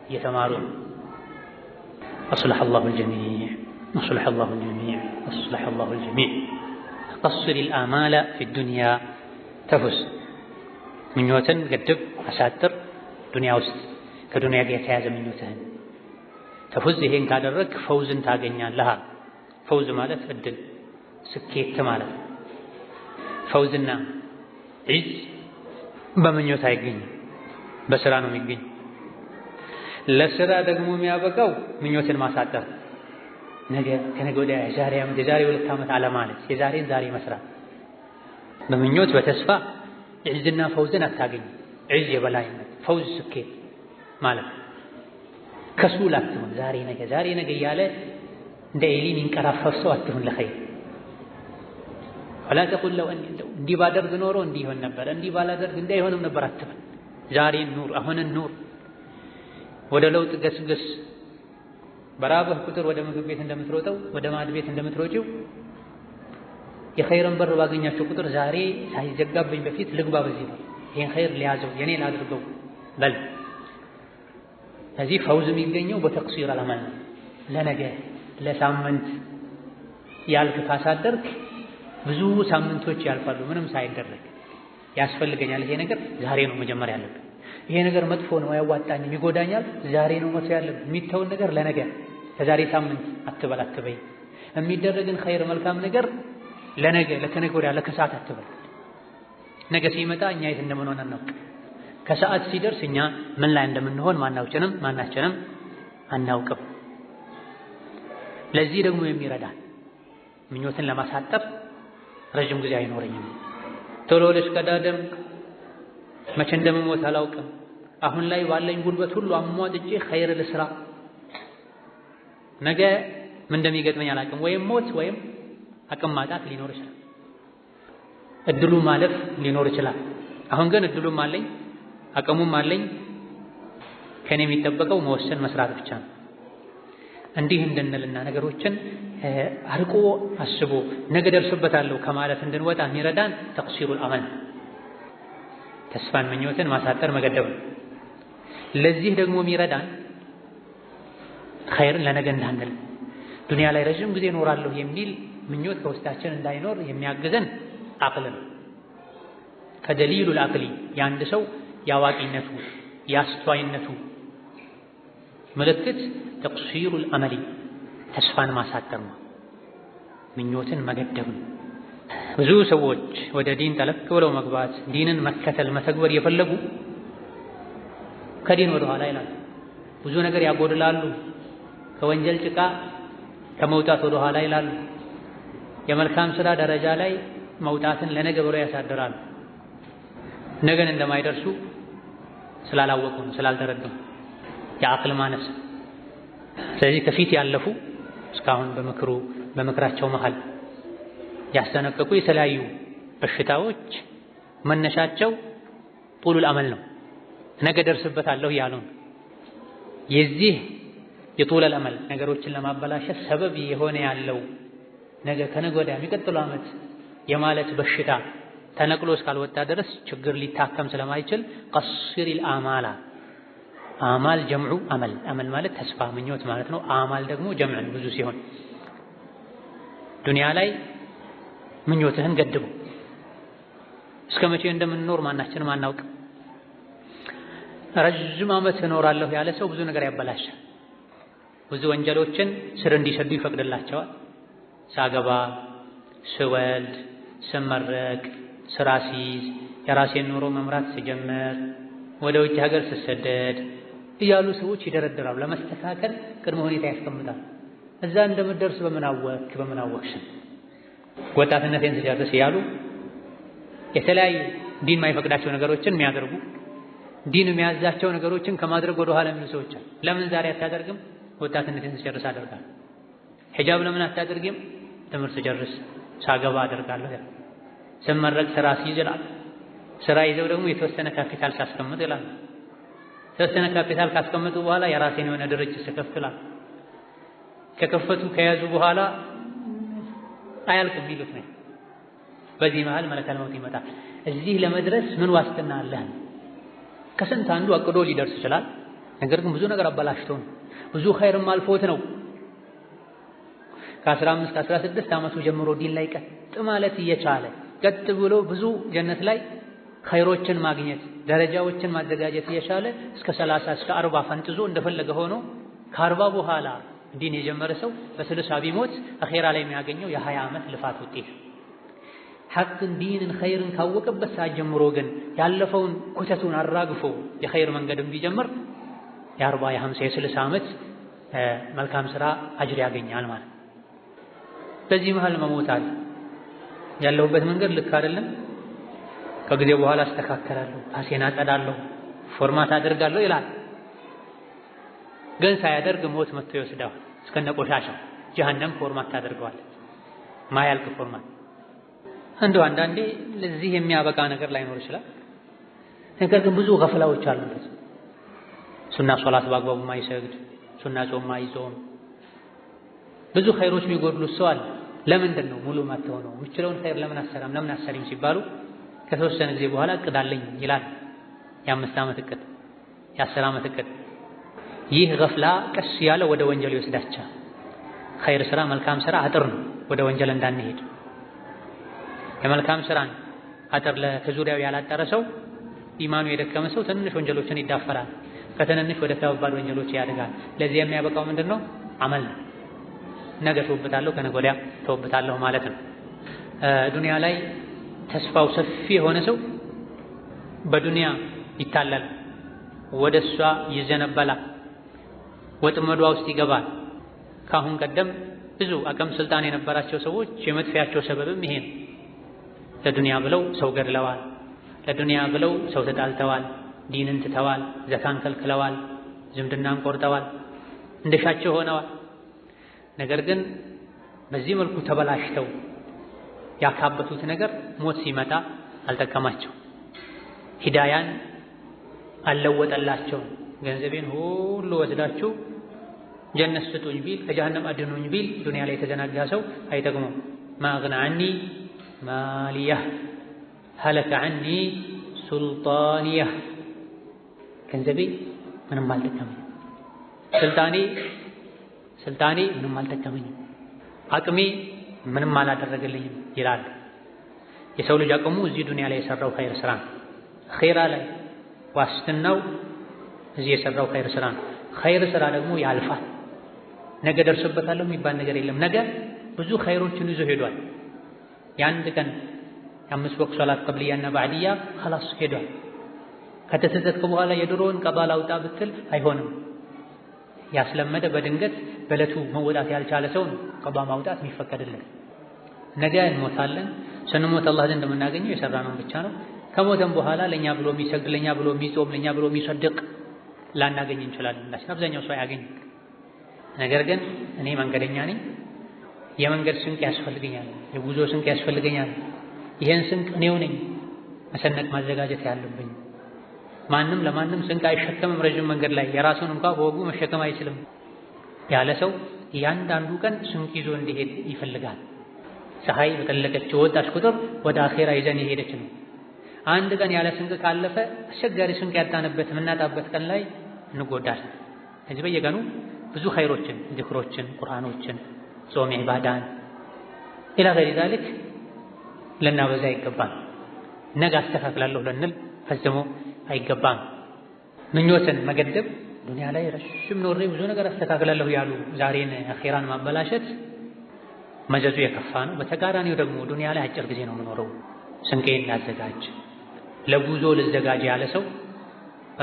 እየተማሩ ነው። أصلح الله الجميع أصلح الله الجميع أصلح الله الجميع قصر الآمال في الدنيا تفز ምኞትን ገድብ አሳጥር። ዱንያ ውስጥ ከዱንያ ጋር የተያዘ ምኞትህን ተፉዝ። ይሄን ካደረግ ፈውዝን ታገኛለህ። ፈውዝ ማለት እድል ስኬት ማለት ነው። ፈውዝና ዒዝ በምኞት አይገኝም፣ በስራ ነው የሚገኝ። ለስራ ደግሞ የሚያበቃው ምኞትን ማሳጠር፣ ነገ ከነገ ወዲያ የዛሬ ዓመት የዛሬ 2 ዓመት አለማለት፣ የዛሬን ዛሬ መስራት። በምኞት በተስፋ ዒዝና ፈውዝን አታገኝ። ዒዝ የበላይነት፣ ፈውዝ ስኬት ማለት ከሱል አትሁን። ዛሬ ነገ እያለ እንደ ኤሊ የሚንቀራፈፍ ሰው አትሁን። ለኸይር ወላ ተቁል ለው እንዲህ ባደርግ ኖሮ እንዲህ ይሆን ነበር፣ እንዲህ ባላደርግ እንዲህ አይሆንም ነበር አትበል። ዛሬን ኑር፣ አሁንን ኑር። ወደ ለውጥ ገስግስ። በራበህ ቁጥር ወደ ምግብ ቤት እንደምትሮጠው ወደ ማዕድ ቤት እንደምትሮጪው የኸይርን በር ባገኛቸው ቁጥር ዛሬ ሳይዘጋብኝ በፊት ልግባ፣ በዚህ ነው ይሄን ኸይር ሊያዘው የኔ ላድርገው በል። እዚህ ፈውዝ የሚገኘው በተቅሲር አለማን ለነገ ለሳምንት ያልክ ካሳደርክ ብዙ ሳምንቶች ያልፋሉ ምንም ሳይደረግ። ያስፈልገኛል ይሄ ነገር ዛሬ ነው መጀመሪያ ያለብኝ። ይሄ ነገር መጥፎ ነው አያዋጣኝም ይጎዳኛል ዛሬ ነው መጥፎ ያለብኝ። የሚተውን ነገር ለነገ ከዛሬ ሳምንት አትበይ። የሚደረግን ኸይር መልካም ነገር ለነገ ለከነገ ወዲያ ለከሰዓት አትበል። ነገ ሲመጣ እኛ የት እንደምንሆን አናውቅ። ከሰዓት ሲደርስ እኛ ምን ላይ እንደምንሆን ማናችንም አናውቅም። ለዚህ ደግሞ የሚረዳን ምኞትን ለማሳጠር ረጅም ጊዜ አይኖረኝም፣ ቶሎ ልሽቀዳደም፣ መቼ እንደምሞት አላውቅም፣ አሁን ላይ ባለኝ ጉልበት ሁሉ አሟጥጬ ኸይር ልስራ፣ ነገ ምን እንደሚገጥመኝ አላውቅም፣ ወይም ሞት ወይም አቅም ማጣት ሊኖር ይችላል፣ እድሉ ማለፍ ሊኖር ይችላል። አሁን ግን እድሉም አለኝ አቅሙም አለኝ፣ ከኔ የሚጠበቀው መወሰን መስራት ብቻ ነው። እንዲህ እንድንልና ነገሮችን አርቆ አስቦ ነገ ደርሱበታለሁ ከማለት እንድንወጣ የሚረዳን ተቅሲሩል አመል፣ ተስፋን ምኞትን ማሳጠር መገደብ ነው። ለዚህ ደግሞ የሚረዳን ኸይርን ለነገ እንዳንል ዱንያ ላይ ረጅም ጊዜ እኖራለሁ የሚል ምኞት ከውስጣችን እንዳይኖር የሚያግዘን አቅል ነው። ከደሊሉል አቅሊ የአንድ ሰው የአዋቂነቱ የአስተዋይነቱ ምልክት ተቅሲሩል አመሊ ተስፋን ማሳጠር ነው፣ ምኞትን መገደብ ነው። ብዙ ሰዎች ወደ ዲን ጠለቅ ብለው መግባት ዲንን መከተል መተግበር የፈለጉ ከዲን ወደ ኋላ ይላሉ፣ ብዙ ነገር ያጎድላሉ፣ ከወንጀል ጭቃ ከመውጣት ወደ ኋላ ይላሉ፣ የመልካም ስራ ደረጃ ላይ መውጣትን ለነገ ብለው ያሳድራሉ። ነገን እንደማይደርሱ ስላላወቁ ነው፣ ስላልተረዱ የአቅል ማነስ። ስለዚህ ከፊት ያለፉ እስካሁን በምክራቸው መሃል ያስጠነቀቁ የተለያዩ በሽታዎች መነሻቸው ጡሉል አመል ነው፣ ነገ ደርስበታለሁ ያሉ ነው። የዚህ የጡሉል አመል ነገሮችን ለማበላሸት ሰበብ የሆነ ያለው ነገ ከነገ ወዲያ የሚቀጥለው ዓመት የማለት በሽታ ተነቅሎ እስካልወጣ ድረስ ችግር ሊታከም ስለማይችል ቀሲሪል አማላ፣ አማል ጀምዑ አመል፣ አመል ማለት ተስፋ ምኞት ማለት ነው። አማል ደግሞ ጀምዕ ብዙ ሲሆን ዱንያ ላይ ምኞትህን ገድቡ። እስከ መቼ እንደምንኖር ማናችንም አናውቅም። ረጅም ዓመት እኖራለሁ ያለ ሰው ብዙ ነገር ያበላሻል። ብዙ ወንጀሎችን ስር እንዲሰዱ ይፈቅድላቸዋል። ሳገባ፣ ስወልድ፣ ስመረቅ፣ ስራ ሲይዝ፣ የራሴን ኑሮ መምራት ስጀምር፣ ወደ ውጭ ሀገር ስሰደድ እያሉ ሰዎች ይደረድራሉ። ለመስተካከል ቅድመ ሁኔታ ያስቀምጣል። እዛ እንደምደርስ በምናወቅሽ ወጣትነቴን ስጨርስ እያሉ የተለያዩ ዲን ማይፈቅዳቸው ነገሮችን የሚያደርጉ ዲን የሚያዛቸው ነገሮችን ከማድረግ ወደ ኋላ የሚሉ ሰዎች አሉ። ለምን ዛሬ አታደርግም? ወጣትነቴን ስጨርስ አደርጋለሁ። ሒጃብ ለምን አታደርግም? ትምህርት ስጨርስ ሳገባ አደርጋለሁ። ስመረቅ ስራ ሲይዝ ይላል። ስራ ይዘው ደግሞ የተወሰነ ካፒታል ሳስቀምጥ ይላል። የተወሰነ ካፒታል ካስቀምጡ በኋላ የራሴን የሆነ ድርጅት ስከፍትላል። ከከፈቱ ከያዙ በኋላ አያልቅም ይሉት ነው። በዚህ መሃል መለከል መውት ይመጣል። እዚህ ለመድረስ ምን ዋስትና አለህ? ከስንት አንዱ አቅዶ ሊደርስ ይችላል። ነገር ግን ብዙ ነገር አበላሽቶ ነው፣ ብዙ ኸይርም አልፎት ነው። ከ15 ከ16 ዓመቱ ጀምሮ ዲን ላይ ቀጥ ማለት እየቻለ ቀጥ ብሎ ብዙ ጀነት ላይ ኸይሮችን ማግኘት ደረጃዎችን ማዘጋጀት እየቻለ እስከ 30 እስከ 40 ፈንጥዞ እንደፈለገ ሆኖ ከ40 በኋላ ዲን የጀመረ ሰው በ60 ቢሞት አኼራ ላይ የሚያገኘው የ20 ዓመት ልፋት ውጤት። ሐቅን ዲንን ኸይርን ካወቀበት ሰዓት ጀምሮ ግን ያለፈውን ኩተቱን አራግፎ የኸይር መንገድን ቢጀምር የ40 የ50 የ60 ዓመት መልካም ስራ አጅር ያገኛል ማለት። በዚህ መሃል መሞት አለ። ያለሁበት መንገድ ልክ አይደለም፣ ከጊዜ በኋላ አስተካከላለሁ፣ ራሴን አጸዳለሁ፣ ፎርማት አደርጋለሁ ይላል። ግን ሳያደርግ ሞት መጥቶ ይወስደዋል እስከነ ቆሻሻው። ጀሃነም ፎርማት ታደርገዋለች፣ ማያልቅ ፎርማት። እንደው አንዳንዴ ለዚህ የሚያበቃ ነገር ላይኖር ይችላል። ነገር ግን ብዙ ገፍላዎች አሉበት። ሱና ሶላት በአግባቡ ማይሰግድ፣ ሱና ጾም ማይጾም፣ ብዙ ኸይሮች የሚጎድሉት ሰው አለ። ለምንድን ነው ሙሉ ማትሆነው? የምችለውን ኸይር ለምን አሰራም ለምን አሰሪም ሲባሉ ከተወሰነ ጊዜ በኋላ እቅድ አለኝ ይላል። የ5 ዓመት እቅድ፣ የ10 ዓመት እቅድ። ይህ ገፍላ ቀስ ያለ ወደ ወንጀል ይወስዳቸዋል። ኸይር ስራ መልካም ስራ አጥር ነው ወደ ወንጀል እንዳንሄድ። የመልካም ስራን አጥር ከዙሪያው ያላጠረ ሰው ኢማኑ የደከመ ሰው ትንንሽ ወንጀሎችን ይዳፈራል። ከትንንሽ ወደ ከባድ ወንጀሎች ያደጋል። ለዚህ የሚያበቃው ምንድነው? አመል ነው። ነገ ተውበታለሁ ከነገ ወዲያ ተውበታለሁ ማለት ነው። ዱንያ ላይ ተስፋው ሰፊ የሆነ ሰው በዱንያ ይታለል፣ ወደሷ ይዘነበላል፣ ወጥመዷ ውስጥ ይገባል። ካሁን ቀደም ብዙ አቅም ስልጣን የነበራቸው ሰዎች የመጥፊያቸው ሰበብም ይሄ ነው። ለዱንያ ብለው ሰው ገድለዋል፣ ለዱንያ ብለው ሰው ተጣልተዋል፣ ዲንን ትተዋል፣ ዘካን ከልክለዋል፣ ዝምድናን ቆርጠዋል፣ እንደሻቸው ሆነዋል። ነገር ግን በዚህ መልኩ ተበላሽተው ያካበቱት ነገር ሞት ሲመጣ አልጠቀማቸው፣ ሂዳያን አልለወጠላቸው። ገንዘቤን ሁሉ ወስዳችሁ ጀነት ስጡኝ ቢል ከጀሃነም አድኑኝ ቢል ዱንያ ላይ የተዘናጋ ሰው አይጠቅሙም። ማ አግና ዐኒ ማሊየህ ሀለከ ዐኒ ሱልጣንየህ። ገንዘቤ ምንም አልጠቀመኝም፣ ስልጣኔ ምንም አልጠቀመኝም፣ አቅሜ ምንም አላደረገልኝም ይላል። የሰው ልጅ አቅሙ እዚህ ዱንያ ላይ የሰራው ኸይር ስራ ነው። ኺራ ላይ ዋስትናው እዚህ የሰራው ኸይር ስራ ነው። ኸይር ስራ ደግሞ ያልፋል። ነገ ደርሶበታለሁ የሚባል ነገር የለም። ነገ ብዙ ኸይሮችን ይዞ ሄዷል። የአንድ ቀን የአምስት ወቅት ሶላት ቀብልያና ባዕድያ ኸላስ ሄዷል። ከተሰጠትክ በኋላ የድሮውን ቀባ ላውጣ ብትል አይሆንም። ያስለመደ በድንገት በዕለቱ መወጣት ያልቻለ ሰው ነው ቀባ ማውጣት የሚፈቀድለት። ነገ እንሞታለን። ስንሞት አላህ ዘንድ የምናገኘው የሰራነውን ብቻ ነው። ከሞተም በኋላ ለኛ ብሎ የሚሰግድ፣ ለኛ ብሎ የሚጾም፣ ለኛ ብሎ የሚሰድቅ ላናገኝ እንችላለን። አብዛኛው ሰው አያገኝ። ነገር ግን እኔ መንገደኛ ነኝ፣ የመንገድ ስንቅ ያስፈልገኛል፣ የጉዞ ስንቅ ያስፈልገኛል። ይሄን ስንቅ እኔው ነኝ መሰነቅ ማዘጋጀት ያለብኝ። ማንም ለማንም ስንቅ አይሸከምም። ረጅም መንገድ ላይ የራሱን እንኳን በወጉ መሸከም አይችልም ያለ ሰው እያንዳንዱ ቀን ስንቅ ይዞ እንዲሄድ ይፈልጋል። ፀሐይ በጠለቀች ወጣች ቁጥር ወደ አኼራ ይዘን የሄደች ነው። አንድ ቀን ያለ ስንቅ ካለፈ አስቸጋሪ ስንቅ ያጣንበት የምናጣበት ቀን ላይ እንጎዳለን። ከዚህ በየቀኑ ብዙ ኸይሮችን፣ ዚክሮችን፣ ቁርአኖችን፣ ጾም፣ ዒባዳን ኢላ ገይሪ ዛሊክ ልናበዛ ይገባል። ነገ አስተካክላለሁ ልንል ፈጽሞ አይገባም። ምኞትን መገደብ ዱንያ ላይ ረጅም ኖሬ ብዙ ነገር አስተካክላለሁ ያሉ ዛሬን አኼራን ማበላሸት መዘዙ የከፋ ነው። በተቃራኒው ደግሞ ዱንያ ላይ አጭር ጊዜ ነው የምኖረው፣ ስንቄን ላዘጋጅ፣ ለጉዞ ልዘጋጅ ያለ ሰው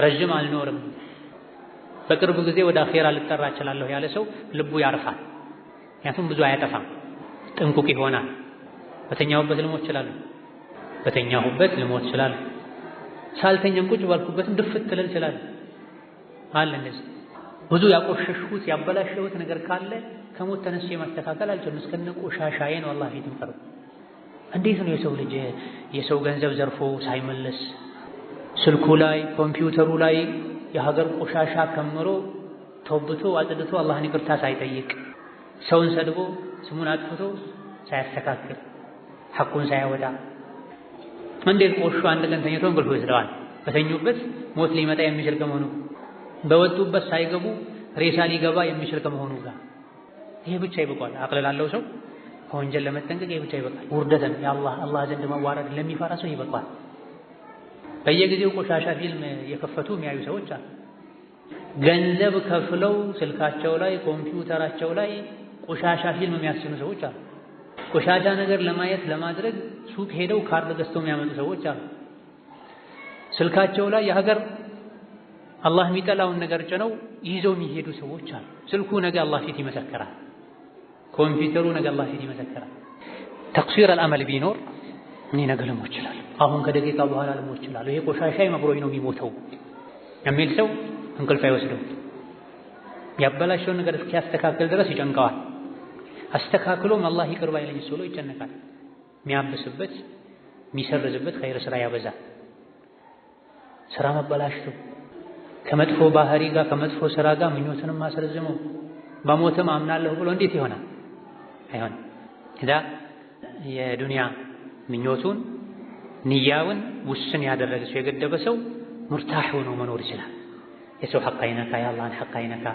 ረጅም አልኖርም፣ በቅርብ ጊዜ ወደ አኼራ ልጠራ እችላለሁ ያለ ሰው ልቡ ያርፋል። ምክንያቱም ብዙ አያጠፋም፣ ጥንቁቅ ይሆናል። በተኛሁበት ልሞት እችላለሁ፣ ሳልተኛም ቁጭ ባልኩበትም ድፍት ልል እችላለሁ አለ። እንደዚህ ብዙ ያቆሸሽሁት ያበላሸሁት ነገር ካለ ከሞት ተነስቼ ማስተካከል አልችልም። እስከነ ቆሻሻዬ ነው አላህ ፊት የምቀርበው። እንዴት ነው የሰው ልጅ የሰው ገንዘብ ዘርፎ ሳይመለስ ስልኩ ላይ ኮምፒውተሩ ላይ የሀገር ቆሻሻ ከምሮ ተውብቶ አጥድቶ አላህን ይቅርታ ሳይጠይቅ ሰውን ሰድቦ ስሙን አጥፍቶ ሳያስተካክል ሐቁን ሳያወጣ እንዴት ቆሾ አንድ ቀን ተኝቶ እንቅልፍ ይወስደዋል? በተኙበት ሞት ሊመጣ የሚችል ከመሆኑ በወጡበት ሳይገቡ ሬሳ ሊገባ የሚችል ከመሆኑ ጋር ይሄ ብቻ ይበቃል። አቅል ላለው ሰው ከወንጀል ለመጠንቀቅ ይሄ ብቻ ይበቃል። ውርደትን አላህ ዘንድ መዋረድ ለሚፈራ ሰው ይበቃል። በየጊዜው ቆሻሻ ፊልም የከፈቱ የሚያዩ ሰዎች አሉ። ገንዘብ ከፍለው ስልካቸው ላይ ኮምፒውተራቸው ላይ ቆሻሻ ፊልም የሚያስኑ ሰዎች አሉ። ቆሻሻ ነገር ለማየት ለማድረግ ሱቅ ሄደው ካርድ ገዝተው የሚያመጡ ሰዎች አሉ። ስልካቸው ላይ የሀገር አላህ የሚጠላውን ነገር ጭነው ይዘው የሚሄዱ ሰዎች አሉ። ስልኩ ነገ አላህ ፊት ይመሰክራል። ኮምፒውተሩ ነገ አላህ ፊት ይመሰክራል። ተቅሲር አልአመል ቢኖር እኔ ነገ ልሞት እችላለሁ፣ አሁን ከደቂቃ በኋላ ልሞት እችላለሁ፣ ይሄ ቆሻሻ መብሮኝ ነው የሚሞተው የሚል ሰው እንቅልፍ አይወስደው። ያበላሸውን ነገር እስኪያስተካክል ድረስ ይጨንቀዋል። አስተካክሎም አላህ ይቅር ባይለኝ ብሎ ይጨነቃል። የሚያብስበት የሚሰርዝበት ኸይር ስራ ያበዛል። ስራ መበላሽቶ ከመጥፎ ባህሪ ጋር ከመጥፎ ስራ ጋር ምኞትንም አስረዝመው በሞትም አምናለሁ ብሎ እንዴት ይሆናል? አይሆንም። እዛ የዱንያ ምኞቱን ንያውን ውስን ያደረገ ሰው የገደበ ሰው ሙርታህ ሆኖ መኖር ይችላል። የሰው ሐቅ አይነካ፣ የአላህን ሐቅ አይነካ፣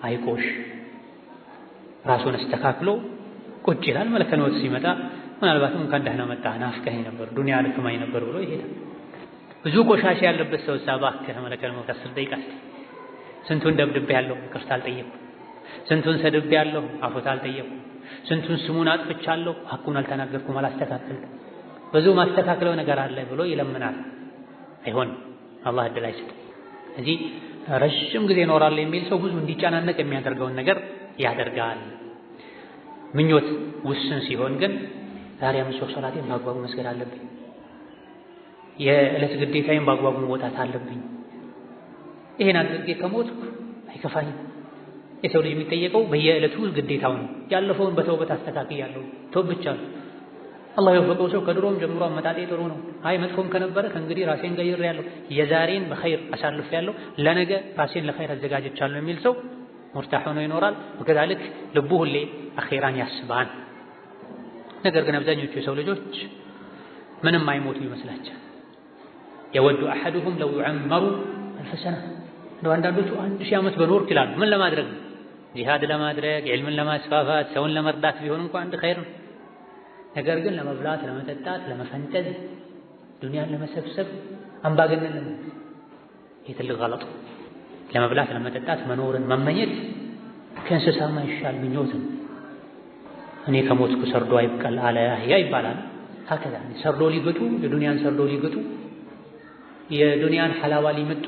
አይቆሽ፣ ራሱን አስተካክሎ ቁጭ ይላል። መለከል ሞት ሲመጣ ምናልባትም እንኳን ደህና መጣህ ናፍቀኸኝ ነበር ዱንያ ልክማኝ ነበር ብሎ ይሄዳል። ብዙ ቆሻሻ ያለበት ሰው እባክህ መለከል ሞት 10 ደቂቃ ስንቱን ደብድቤያለሁ ይቅርታ አልጠየኩም፣ ስንቱን ሰድቤያለሁ አፎታ አልጠየኩም፣ ስንቱን ስሙን አጥፍቻለሁ ሐቁን አልተናገርኩም አላስተካከልኩም፣ ብዙ ማስተካከለው ነገር አለ ብሎ ይለምናል። አይሆንም። አላህ እድል አይሰጥም። እዚህ ረጅም ጊዜ እኖራለሁ የሚል ሰው ብዙ እንዲጨናነቅ የሚያደርገውን ነገር ያደርጋል። ምኞት ውስን ሲሆን ግን ዛሬ 5 ወቅት ሶላቴን በአግባቡ መስገድ አለብኝ፣ የዕለት ግዴታዬን በአግባቡ መውጣት አለብኝ፣ ይሄን አድርጌ ከሞትኩ አይከፋኝም። የሰው ልጅ የሚጠየቀው በየዕለቱ ግዴታው ነው። ያለፈውን በተውበት አስተካክያለሁ ተውብቻለሁ። አላህ የወፈቀው ሰው ከድሮም ጀምሮ አመጣጤ ጥሩ ነው፣ አይ መጥፎም ከነበረ ከእንግዲህ ራሴን ቀይሬያለሁ፣ የዛሬን በኸይር አሳልፌያለሁ፣ ለነገ ራሴን ለኸይር አዘጋጅቻለሁ የሚል ሰው ሙርታህ ሆኖ ይኖራል። ወከዛልክ ልቡ ሁሌ አኼራን ያስባል። ነገር ግን አብዛኞቹ የሰው ልጆች ምንም አይሞቱ ይመስላቸዋል። የወዱ አሐዱሁም ለው ዩዐመሩ አልፈ ሰና፣ እንደው አንዳንዶቹ 1000 ዓመት በኖርኩ ይላሉ። ምን ለማድረግ ነው? ጂሃድ ለማድረግ፣ ዒልምን ለማስፋፋት፣ ሰውን ለመርዳት ቢሆን እንኳን አንድ ኸይር ነው። ነገር ግን ለመብላት፣ ለመጠጣት፣ ለመፈንጠዝ፣ ዱንያን ለመሰብሰብ፣ አምባገነን ለመሆን ይህ ትልቅ ገለጥ። ለመብላት ለመጠጣት መኖርን መመኘት ከእንስሳማ ይሻል ምኞትም። እኔ ከሞትኩ ሰርዶ አይብቀል አለ ያህያ ይባላል። ሀከዛ ሰርዶ ሊግጡ የዱንያን ሰርዶ ሊግጡ የዱንያን ሐላዋ ሊመጡ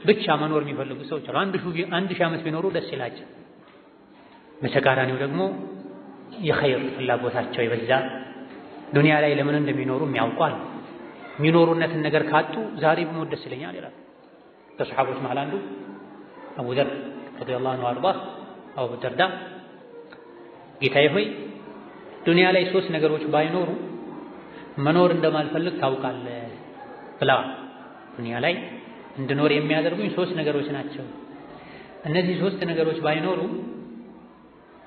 ብቻ መኖር የሚፈልጉ ሰዎች አሉ። 1000 ዓመት ቢኖሩ ደስ ይላቸው። በተቃራኒው ደግሞ የኸይር ፍላጎታቸው የበዛ ዱንያ ላይ ለምን እንደሚኖሩ የሚያውቋል። የሚኖሩነትን ነገር ካጡ ዛሬ ብሞት ደስ ይለኛል ይላል። ከሰሓቦች መሃል አንዱ አቡ ዘር ረዲየላሁ ዐንሁ አርዳህ አቡ ደርዳ ጌታዬ ሆይ ዱንያ ላይ 3 ነገሮች ባይኖሩ መኖር እንደማልፈልግ ታውቃለህ ብለዋል። ዱንያ ላይ እንድኖር የሚያደርጉኝ 3 ነገሮች ናቸው። እነዚህ 3 ነገሮች ባይኖሩ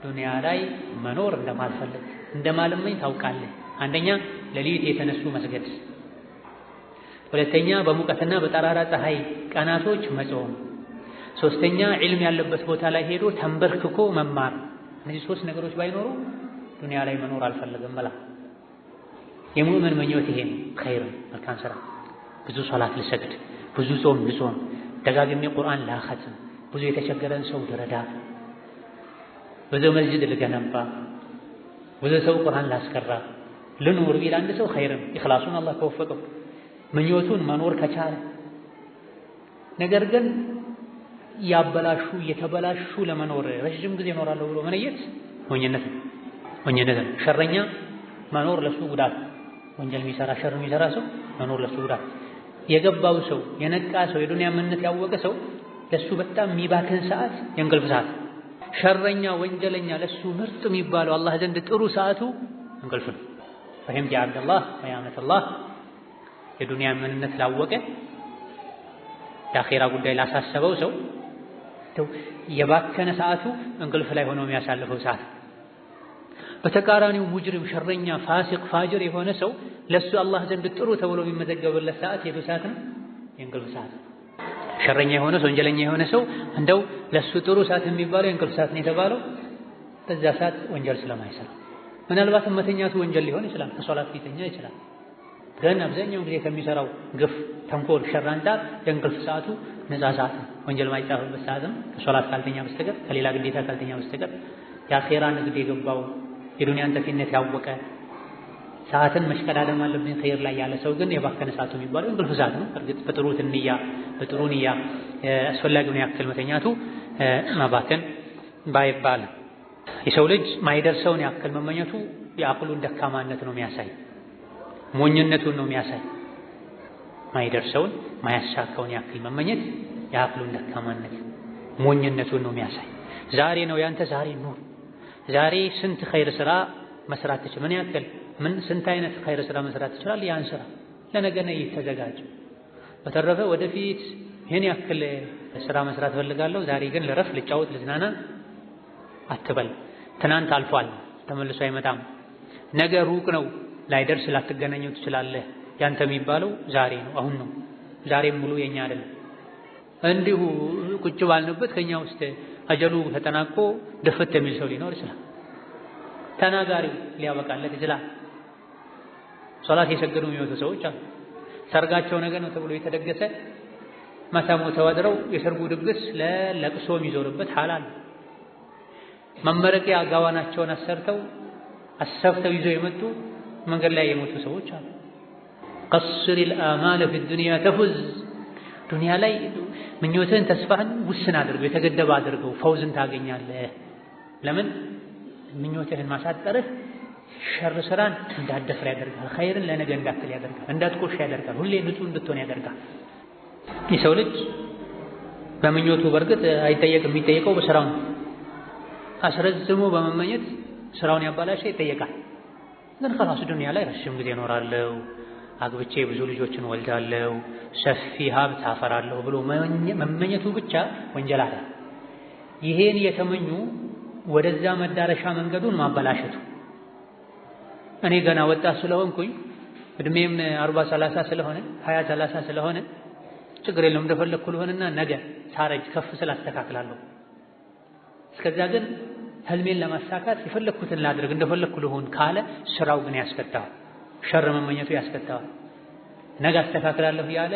ዱንያ ላይ መኖር እንደማልፈልግ እንደማልመኝ ታውቃለህ። አንደኛ ሌሊት የተነሱ መስገድ፣ ሁለተኛ በሙቀትና በጠራራ ፀሐይ ቀናቶች መጾም፣ ሶስተኛ ዒልም ያለበት ቦታ ላይ ሄዶ ተንበርክኮ መማር። እነዚህ 3 ነገሮች ባይኖሩ ዱንያ ላይ መኖር አልፈልግም ብላ። የሙእምን ምኞት ይሄ ነው። ኸይር መልካም ስራ፣ ብዙ ሶላት ልሰግድ፣ ብዙ ጾም ልጾም፣ ደጋግሜ ቁርአን ላኸትም፣ ብዙ የተቸገረን ሰው ልረዳ፣ ብዙ መስጂድ ልገነባ፣ ብዙ ሰው ቁርአን ላስቀራ ልኑር ቢል አንድ ሰው ኸይርም ኢኽላሱን አላህ ከወፈቀው ምኞቱን መኖር ከቻለ። ነገር ግን ያበላሹ የተበላሹ ለመኖር ረጅም ጊዜ እኖራለሁ ብሎ መነየት ሞኝነት ነው። ሸረኛ መኖር ለሱ ጉዳት፣ ወንጀል የሚሰራ ሸር የሚሰራ ሰው መኖር ለሱ ጉዳት። የገባው ሰው የነቃ ሰው የዱንያ ምንነት ያወቀ ሰው ለሱ በጣም የሚባክን ሰዓት የእንቅልፍ ሰዓት። ሸረኛ ወንጀለኛ ለሱ ምርጥ የሚባለው አላህ ዘንድ ጥሩ ሰዓቱ እንቅልፍ ነው። ፈሂምት ያ አብደላህ ወያመተላህ የዱንያ ምንነት ላወቀ የአኼራ ጉዳይ ላሳሰበው ሰው የባከነ ሰዓቱ እንቅልፍ ላይ ሆኖ የሚያሳልፈው ሰዓት። በተቃራኒው ሙጅሪም ሸረኛ ፋሲቅ ፋጅር የሆነ ሰው ለሱ አላህ ዘንድ ጥሩ ተብሎ የሚመዘገብለት ሰዓት የቱ ሰዓት ነው? የእንቅልፍ ሰዓት። ሸረኛ የሆነ ሰው ወንጀለኛ የሆነ ሰው እንደው ለሱ ጥሩ ሰዓት የሚባለው የእንቅልፍ ሰዓት ነው የተባለው በዛ ሰዓት ወንጀል ስለማይሰራ። ምናልባትም መተኛቱ ወንጀል ሊሆን ይችላል፣ ከሶላት ሊተኛ ይችላል። ግን አብዛኛውን ጊዜ ከሚሰራው ግፍ፣ ተንኮል፣ ሸር አንፃር የእንቅልፍ ሰዓቱ ነፃ ሰዓት ነው። ወንጀል ማይጻፍበት ሰዓትም ከሶላት ካልተኛ በስተቀር ከሌላ ግዴታ ካልተኛ በስተቀር የአኼራ ንግድ የገባው የዱንያን ጠፊነት ያወቀ ሰዓትን መሽቀዳደም አለብኝ ኸይር ላይ ያለ ሰው ግን የባከነ ሰዓቱ የሚባለው እንቅልፍ ሰዓት ነው። እርግጥ በጥሩ ንያ አስፈላጊውን ያክል መተኛቱ ማባከን ባይባልም የሰው ልጅ ማይደርሰውን ያክል መመኘቱ የአቅሉን ደካማነት ነው የሚያሳይ፣ ሞኝነቱን ነው የሚያሳይ። ማይደርሰውን ማያሳካውን ያክል መመኘት የአቅሉን ደካማነት ሞኝነቱን ነው የሚያሳይ። ዛሬ ነው ያንተ ዛሬ ኑር። ዛሬ ስንት ኸይር ስራ መስራት ትችል፣ ስንት አይነት ኸይር ስራ መስራት ትችላል። ያን ስራ ለነገ ነው ተዘጋጅ። በተረፈ ወደፊት ይሄን ያክል ስራ መስራት ፈልጋለሁ፣ ዛሬ ግን ልረፍ፣ ልጫወት፣ ልዝናና አትበል። ትናንት አልፏል፣ ተመልሶ አይመጣም። ነገ ሩቅ ነው፣ ላይደርስ ላትገናኘው ትችላለህ። ያንተ የሚባለው ዛሬ ነው፣ አሁን ነው። ዛሬም ሙሉ የኛ አይደለም። እንዲሁ ቁጭ ባልንበት ከኛ ውስጥ አጀሉ ተጠናቆ ድፍት የሚል ሰው ሊኖር ይችላል። ተናጋሪው ሊያበቃለት ይችላል። ሶላት የሰገዱ የሚወጡ ሰዎች አሉ። ሰርጋቸው ነገ ነው ተብሎ የተደገሰ ማታ ሞተው አድረው የሰርጉ ድግስ ለለቅሶ የሚዞርበት ሐላል። መመረቂያ ጋዋናቸውን አሰርተው ይዘው የመጡ መንገድ ላይ የሞቱ ሰዎች አሉ። ቀስሪል አማለ ፊ ዱንያ ተፉዝ ዱንያ ላይ ምኞትህን ተስፋህን ውስን አድርገው የተገደበ አድርገው ፈውዝን ታገኛለህ። ለምን ምኞትህን ማሳጠርህ ሸር ስራን እንዳትደፍር ያደርጋል። ኸይርን ለነገ እንዳትል ያደርጋል። እንዳትቆሽ ያደርጋል። ሁሌ ንጹህ እንድትሆን ያደርጋል። የሰው ልጅ በምኞቱ በርግጥ አይጠየቅም። የሚጠየቀው በስራው ነው። አስረዝሞ በመመኘት ስራውን ያባላሸ ይጠየቃል። ግን خلاص ዱንያ ላይ ረጅም ጊዜ እኖራለሁ፣ አግብቼ ብዙ ልጆችን ወልዳለሁ፣ ሰፊ ሀብት አፈራለሁ ብሎ መመኘቱ ብቻ ወንጀል አለ። ይሄን የተመኙ ወደዛ መዳረሻ መንገዱን ማበላሸቱ እኔ ገና ወጣት ስለሆንኩኝ እድሜም 40 30 ስለሆነ 20 30 ስለሆነ ችግር የለውም እንደፈለኩ ልሆንና ነገ ሳረጅ ከፍ ስላስተካክላለሁ። እስከዛ ግን ህልሜን ለማሳካት የፈለኩትን ላድርግ እንደፈለኩ ልሆን ካለ ስራው ግን ያስከታዋል። ሸር መመኘቱ ያስከታዋል። ነገ አስተካክላለሁ ያለ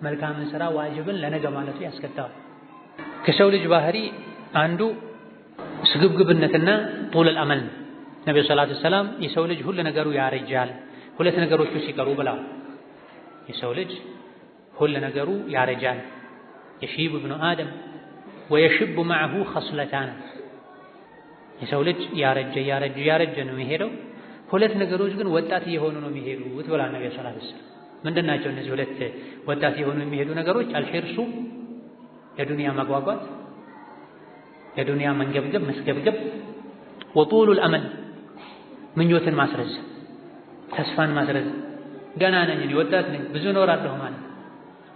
መልካምን ስራ ዋጅብን ለነገ ማለቱ ያስከታዋል። ከሰው ልጅ ባህሪ አንዱ ስግብግብነትና ጡል አመል። ነብዩ ሰለላሁ ዐለይሂ ወሰለም የሰው ልጅ ሁሉ ነገሩ ያረጃል ሁለት ነገሮች ሲቀሩ ብለው የሰው ልጅ ሁሉ ነገሩ ያረጃል። የሺብ ኢብኑ አደም ወየሽብ معه خصلتان የሰው ልጅ ያረጀ ነው የሚሄደው። ሁለት ነገሮች ግን ወጣት እየሆኑ ነው የሚሄዱት ብላ ነብዩ ሰለላሁ ዐለይሂ ወሰለም። ምንድናቸው እነዚህ ሁለት ወጣት እየሆኑ የሚሄዱ ነገሮች? አልሂርሱ የዱንያ መጓጓት የዱንያ መንገብገብ መስገብገብ፣ ወጡሉል አመል ምኞትን ማስረዘም ተስፋን ማስረዘም። ገና ነኝ እኔ ወጣት ነኝ ብዙ እኖራለሁ ማለት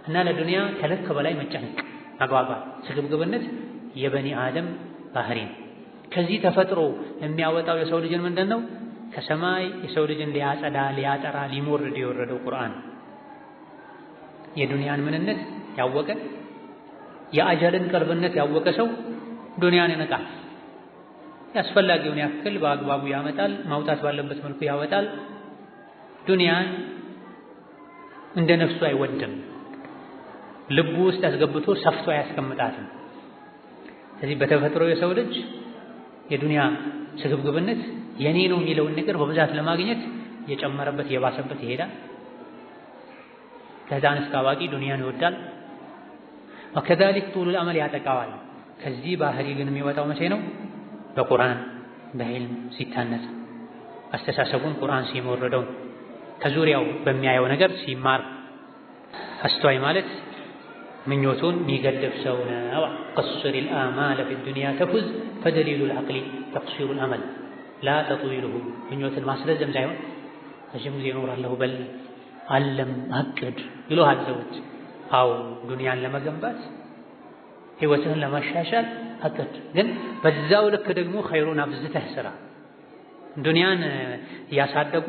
እና ለዱንያ ከልክ በላይ መጨነቅ መጓጓት ስግብግብነት የበኒ አደም ባህሪ ነው። ከዚህ ተፈጥሮ የሚያወጣው የሰው ልጅን ምንድነው? ከሰማይ የሰው ልጅን ሊያጸዳ ሊያጠራ ሊሞርድ የወረደው ቁርአን የዱንያን ምንነት ያወቀ የአጀልን ቅርብነት ያወቀ ሰው ዱንያን ይነቃል። ያስፈላጊውን ያክል በአግባቡ ያመጣል፣ ማውጣት ባለበት መልኩ ያወጣል። ዱንያን እንደ ነፍሱ አይወድም፣ ልቡ ውስጥ አስገብቶ ሰፍቶ አያስቀምጣትም። ስለዚህ በተፈጥሮ የሰው ልጅ የዱንያ ስግብግብነት የኔ ነው የሚለውን ነገር በብዛት ለማግኘት የጨመረበት የባሰበት ይሄዳል። ከዛን እስከ አዋቂ ዱንያን ይወዳል። ወከዛሊክ ጡሉል አመል ያጠቃዋል። ከዚህ ባህሪ ግን የሚወጣው መቼ ነው? በቁርአን በዕልም ሲታነጽ አስተሳሰቡን ቁርአን ሲሞርደው ከዙሪያው በሚያየው ነገር ሲማር። አስተዋይ ማለት ምኞቱን የሚገድብ ሰው ነው። ቀስሪል አማለ ፊ ዱንያ ተፉዝ ፈደሊሉል ዐቅሊ ተቅሲሩል አመል ላ ተጥዊሉሁ። ምኞትን ማስረዘም ሳይሆን ረጅም ጊዜ እኖራለሁ በል አለም አቅድ ይሉሃል ሰዎች። አዎ ዱንያን ለመገንባት ህይወትህን ለማሻሻል አቅድ፣ ግን በዛው ልክ ደግሞ ኸይሩን አብዝተህ ስራ። ዱንያን እያሳደጉ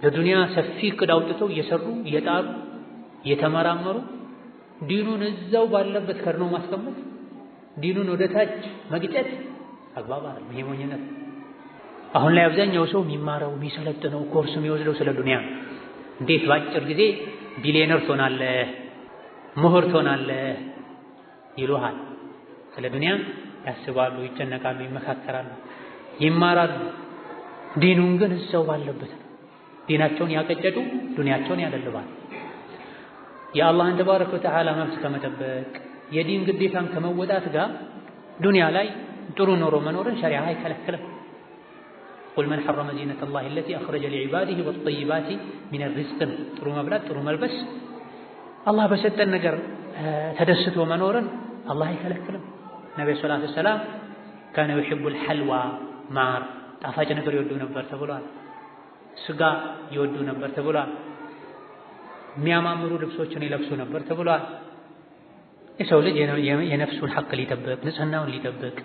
ለዱንያ ሰፊ እቅድ አውጥተው እየሰሩ እየጣሩ እየተመራመሩ ዲኑን እዛው ባለበት ከርኖ ማስቀመጥ፣ ዲኑን ወደ ታች መግጨት አግባብ አይደለም። ይሄ ሞኝነት። አሁን ላይ አብዛኛው ሰው የሚማረው የሚሰለጥነው ኮርስ የሚወስደው ስለ ዱንያ እንዴት ባጭር ጊዜ ቢሊየነር ትሆናለህ ምሁር ትሆናለህ ይሉሃል። ስለ ዱንያ ያስባሉ፣ ይጨነቃሉ፣ ይመካከራሉ፣ ይማራሉ። ዲኑን ግን እዛው ባለበት ዲናቸውን ያቀጨጩ ዱንያቸውን ያደልባል። የአላህን ተባረከ ወተዓላ መብት ከመጠበቅ የዲን ግዴታን ከመወጣት ጋር ዱንያ ላይ ጥሩ ኑሮ መኖርን ሸሪዓ አይከለክልም። ቁል መን ሐረመ ዚነተ ላሂ አለቲ አኽረጀ ሊዒባዲሂ ወጠይባቲ ሚነ ሪዝቅ። ጥሩ መብላት ጥሩ መልበስ አላህ በሰጠን ነገር ተደስቶ መኖርን አላህ አይከለክልም። ነብዩ ሰለላሁ ዐለይሂ ወሰለም ካነ ይሕቡል ሐልዋ ማር ጣፋጭ ነገር ይወዱ ነበር ተብሏል። ስጋ ይወዱ ነበር ተብሏል። የሚያማምሩ ልብሶችን ይለብሱ ነበር ተብሏል። የሰው ልጅ የነፍሱን ሐቅ ሊጠብቅ ንጽህናውን ሊጠብቅ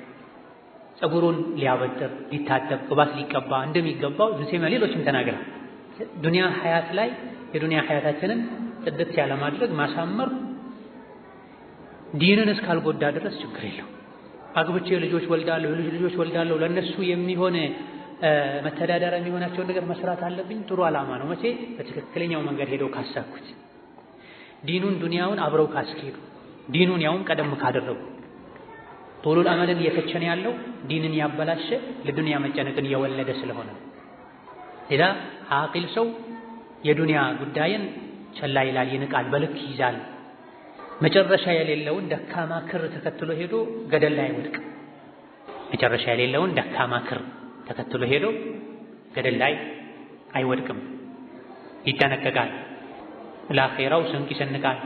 ፀጉሩን ሊያበጥር ሊታጠብ ቅባት ሊቀባ እንደሚገባው ዝሴማ ሌሎችም ተናግረዋል። ዱንያ ሐያት ላይ የዱንያ ሐያታችንን ጽድት ያለ ማድረግ ማሳመር ዲንን እስካልጎዳ ድረስ ችግር የለው። አግብቼ ልጆች ወልዳለሁ ልጆች ወልዳለሁ ለነሱ የሚሆን መተዳደሪያ የሚሆናቸውን ነገር መስራት አለብኝ። ጥሩ ዓላማ ነው። መቼ በትክክለኛው መንገድ ሄደው ካሳኩት፣ ዲኑን ዱንያውን አብረው ካስኬዱ፣ ዲኑን ያውም ቀደም ካደረጉ። ጡሉል አመልን እየተቸነ ያለው ዲንን ያበላሸ ለዱንያ መጨነቅን እየወለደ ስለሆነ ሌላ አቂል ሰው የዱንያ ጉዳይን ቸላ ይላል፣ ይንቃል፣ በልክ ይዛል። መጨረሻ የሌለውን ደካማ ክር ተከትሎ ሄዶ ገደል ላይ አይወድቅም። መጨረሻ የሌለውን ደካማ ክር ተከትሎ ሄዶ ገደል ላይ አይወድቅም። ይጠነቀቃል። ለአኼራው ስንቅ ይሰንቃል።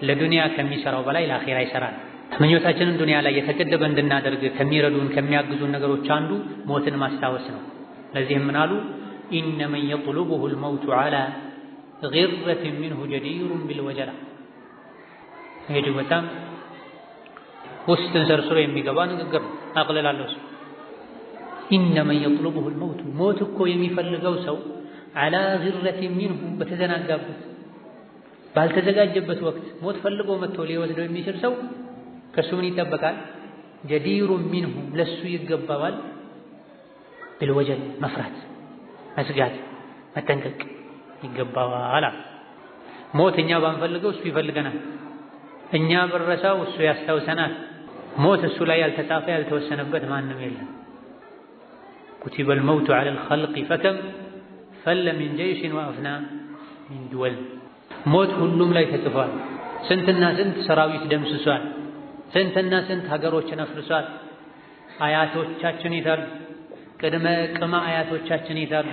ለዱንያ ከሚሰራው በላይ ለአኼራ ይሰራል። ምኞታችንን ዱንያ ላይ የተገደበ እንድናደርግ ከሚረዱን ከሚያግዙን ነገሮች አንዱ ሞትን ማስታወስ ነው። ለዚህም ምን አሉ? ኢነ መን የጥሉቡሁ ልመውቱ ዐላ ጊረትን ሚንሁ ጀዲሩን ቢልወጀላ። ይሄ በጣም ውስጥን ሰርስሮ የሚገባ ንግግር ነው። አቅልላለሁ። ኢነ መን የጥሉቡሁ ልመውቱ፣ ሞት እኮ የሚፈልገው ሰው ዐላ ጊረትን ሚንሁ፣ በተዘናጋበት ባልተዘጋጀበት ወቅት ሞት ፈልጎ መጥቶ ሊወስደው የሚችል ሰው ከእሱ ምን ይጠበቃል? ጀዲሩን ሚንሁ፣ ለሱ ይገባዋል። ቢልወጀል፣ መፍራት፣ መስጋት፣ መጠንቀቅ ይገባዋል። ሞት እኛ ባንፈልገው እሱ ይፈልገናል። እኛ ብንረሳው እሱ ያስታውሰናል። ሞት እሱ ላይ ያልተጻፈ ያልተወሰነበት ማንም የለም። ኩቲበል መውቱ ዐለል ኸልቂ ፈከም ፈለ ሚን ጀይሽን ወአፍና ሚን ዱወል። ሞት ሁሉም ላይ ተጽፏል። ስንትና ስንት ሰራዊት ደምስሷል። ስንትና ስንት ሀገሮችን አፍርሷል። አያቶቻችን ይታሉ፣ ቅድመ ቅማ አያቶቻችን ይታሉ።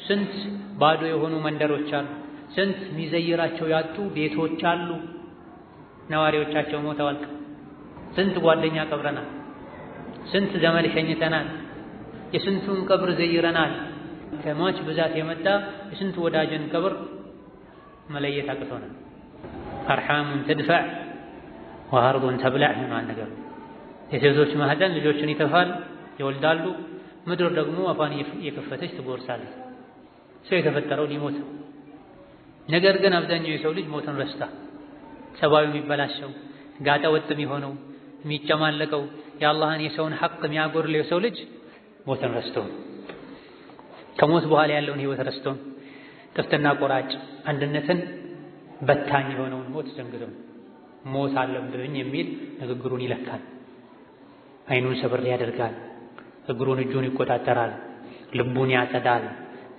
ስንት ባዶ የሆኑ መንደሮች አሉ። ስንት ሚዘይራቸው ያጡ ቤቶች አሉ። ነዋሪዎቻቸው ሞተዋል። ስንት ጓደኛ ቀብረናል። ስንት ዘመድ ሸኝተናል። የስንቱን ቀብር ዘይረናል። ከሟች ብዛት የመጣ የስንት ወዳጅን ቀብር መለየት አቅቶናል። አርሐሙን ተድፈዕ ወአርዱን ተብላዕ ሆኗል ነገር። የሴቶች ማህፀን ልጆችን ይተፋል፣ ይወልዳሉ። ምድር ደግሞ አፏን እየከፈተች ትጎርሳለች። ሰው የተፈጠረው ሊሞት። ነገር ግን አብዛኛው የሰው ልጅ ሞትን ረስታ፣ ሰብአዊ የሚበላሸው ጋጠ ወጥ የሚሆነው የሚጨማለቀው የአላህን የሰውን ሐቅ የሚያጎርለው የሰው ልጅ ሞትን ረስቶ፣ ከሞት በኋላ ያለውን ህይወት ረስቶ፣ ጥፍትና ቆራጭ አንድነትን በታኝ የሆነውን ሞት ዘንግቶ ሞት አለብኝ የሚል ንግግሩን ይለካል። አይኑን ሰብር ያደርጋል። እግሩን እጁን ይቆጣጠራል። ልቡን ያጸዳል።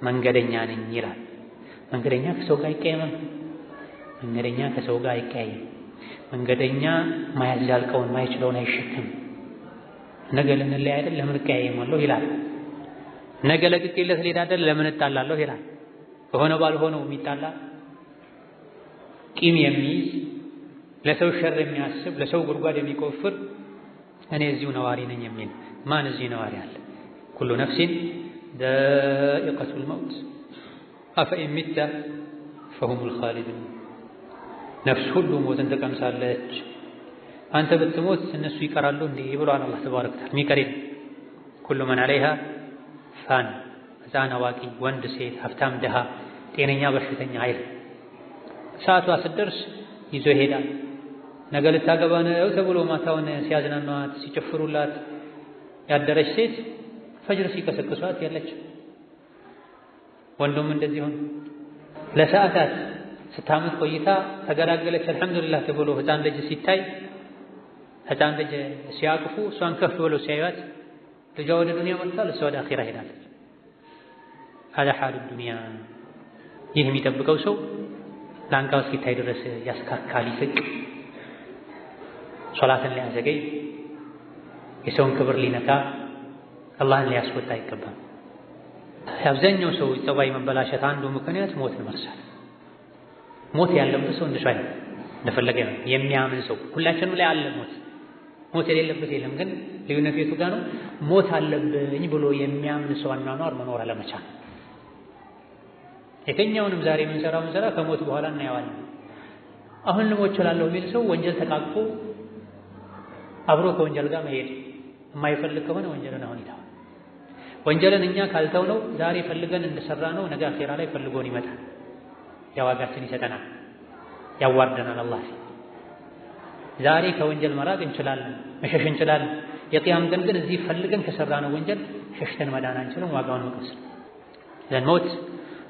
መንገደኛ ነኝ ይላል። መንገደኛ ከሰው ጋር አይቀየምም። መንገደኛ ከሰው ጋር አይቀያይም። መንገደኛ ማያዛልቀውን ማይችለውን አይሸከም። ነገ ልንለያይ አይደል ለምን እቀያየማለሁ ይላል። ነገ ለቅቄለት ልሄድ አይደል ለምን እጣላለሁ ይላል። በሆነ ባልሆነው የሚጣላ ቂም የሚይዝ ለሰው ሸር የሚያስብ ለሰው ጉድጓድ የሚቆፍር እኔ እዚሁ ነዋሪ ነኝ የሚል ማን እዚህ ነዋሪ አለ? ኩሉ ነፍሲን ዳኢቀቱል መውት አፈኢን ሚተ ፈሁሙል ኻሊዱን። ነፍስ ሁሉ ሞትን ትቀምሳለች። አንተ ብትሞት እነሱ ይቀራሉ እንዴ ብሏል አላህ ተባረከ ወተዓላ። የሚቀር የለም። ኩሉ መን ዐለይሃ ፋን። ሕፃን አዋቂ፣ ወንድ ሴት፣ ሀብታም ድሃ፣ ጤነኛ በሽተኛ አይል። ሰዓቷ ስትደርስ ይዞ ይሄዳል። ነገ ልታገባ ነው ተብሎ ማታውን ሲያዝናኗት ሲጨፍሩላት ያደረች ሴት ፈጅር ሲቀሰቅሷት ያለች። ወንዱም እንደዚህ ሆነ። ለሰዓታት ስታምጥ ቆይታ ተገላገለች አልሐምዱሊላህ ተብሎ ሕፃን ልጅ ሲታይ ሕፃን ልጅ ሲያቅፉ እሷን ከፍ ብሎ ሲያዩት ልጇ ወደ ዱንያ መጥቷል፣ እሷ ወደ አኺራ ሄዳለች። ሀዛ ሐሉ ዱንያ። ይህ የሚጠብቀው ሰው ላንቃው እስኪታይ ድረስ ያስካካል፣ ይስቅ፣ ሶላትን ሊያዘገይ፣ የሰውን ክብር ሊነካ፣ አላህን ሊያስወጣ አይገባም። የአብዛኛው ሰው ጠባይ መበላሸት አንዱ ምክንያት ሞትን መርሳት። ሞት ያለበት ሰው እንደሱ አይደለም፣ እንደፈለገ ነው የሚያምን ሰው። ሁላችንም ላይ አለ ሞት። ሞት የሌለበት የለም። ግን ልዩነቱ የቱ ጋር ነው? ሞት አለብኝ ብሎ የሚያምን ሰው አኗኗር መኖር አለመቻል። የትኛውንም ዛሬ የምንሰራውን ስራ ከሞት በኋላ እናየዋለን። አሁን ልሞት እችላለሁ የሚል ሰው ወንጀል ተቃቅፎ አብሮ ከወንጀል ጋር መሄድ የማይፈልግ ከሆነ ወንጀልን አሁን ይተዋል። ወንጀልን እኛ ካልተው ነው ዛሬ ፈልገን እንደሰራ ነው ነገ አኼራ ላይ ፈልጎን ይመጣል። ያዋጋችን ይሰጠናል፣ ያዋርደናል። አላህ ዛሬ ከወንጀል መራቅ እንችላለን፣ መሸሽ እንችላለን። የቂያም ቀን ግን እዚህ ፈልገን ከሰራ ነው ወንጀል ሸሽተን መዳን አንችልም፣ ዋጋውን መቀስ ዘን ሞት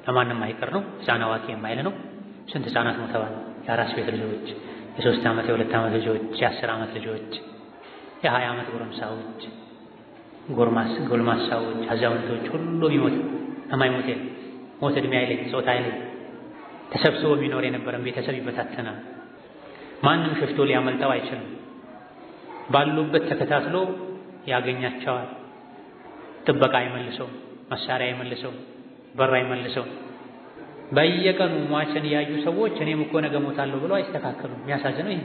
ለማንም አይቀር ነው። ሕፃን አዋቂ የማይል ነው። ስንት ሕፃናት ሞተዋል። የአራስ ቤት ልጆች፣ የ3 ዓመት የ2 ዓመት ልጆች፣ የ10 ዓመት ልጆች፣ የ20 ዓመት ጎረምሳዎች፣ ጎልማሳዎች፣ አዛውንቶች ሁሉም ይሞት የማይሞት የለም። ሞት ዕድሜ አይለይ፣ ጾታ አይለይ። ተሰብስቦ የሚኖር የነበረን ቤተሰብ ይበታተናል። ማንም ሸሽቶ ሊያመልጠው አይችልም። ባሉበት ተከታትሎ ያገኛቸዋል። ጥበቃ አይመልሰው፣ መሳሪያ አይመልሰው፣ በር አይመልሰው። በየቀኑ ሟችን ያዩ ሰዎች እኔም እኮ ነገ ሞታለሁ ብለው አይስተካከሉም። የሚያሳዝነው ይሄ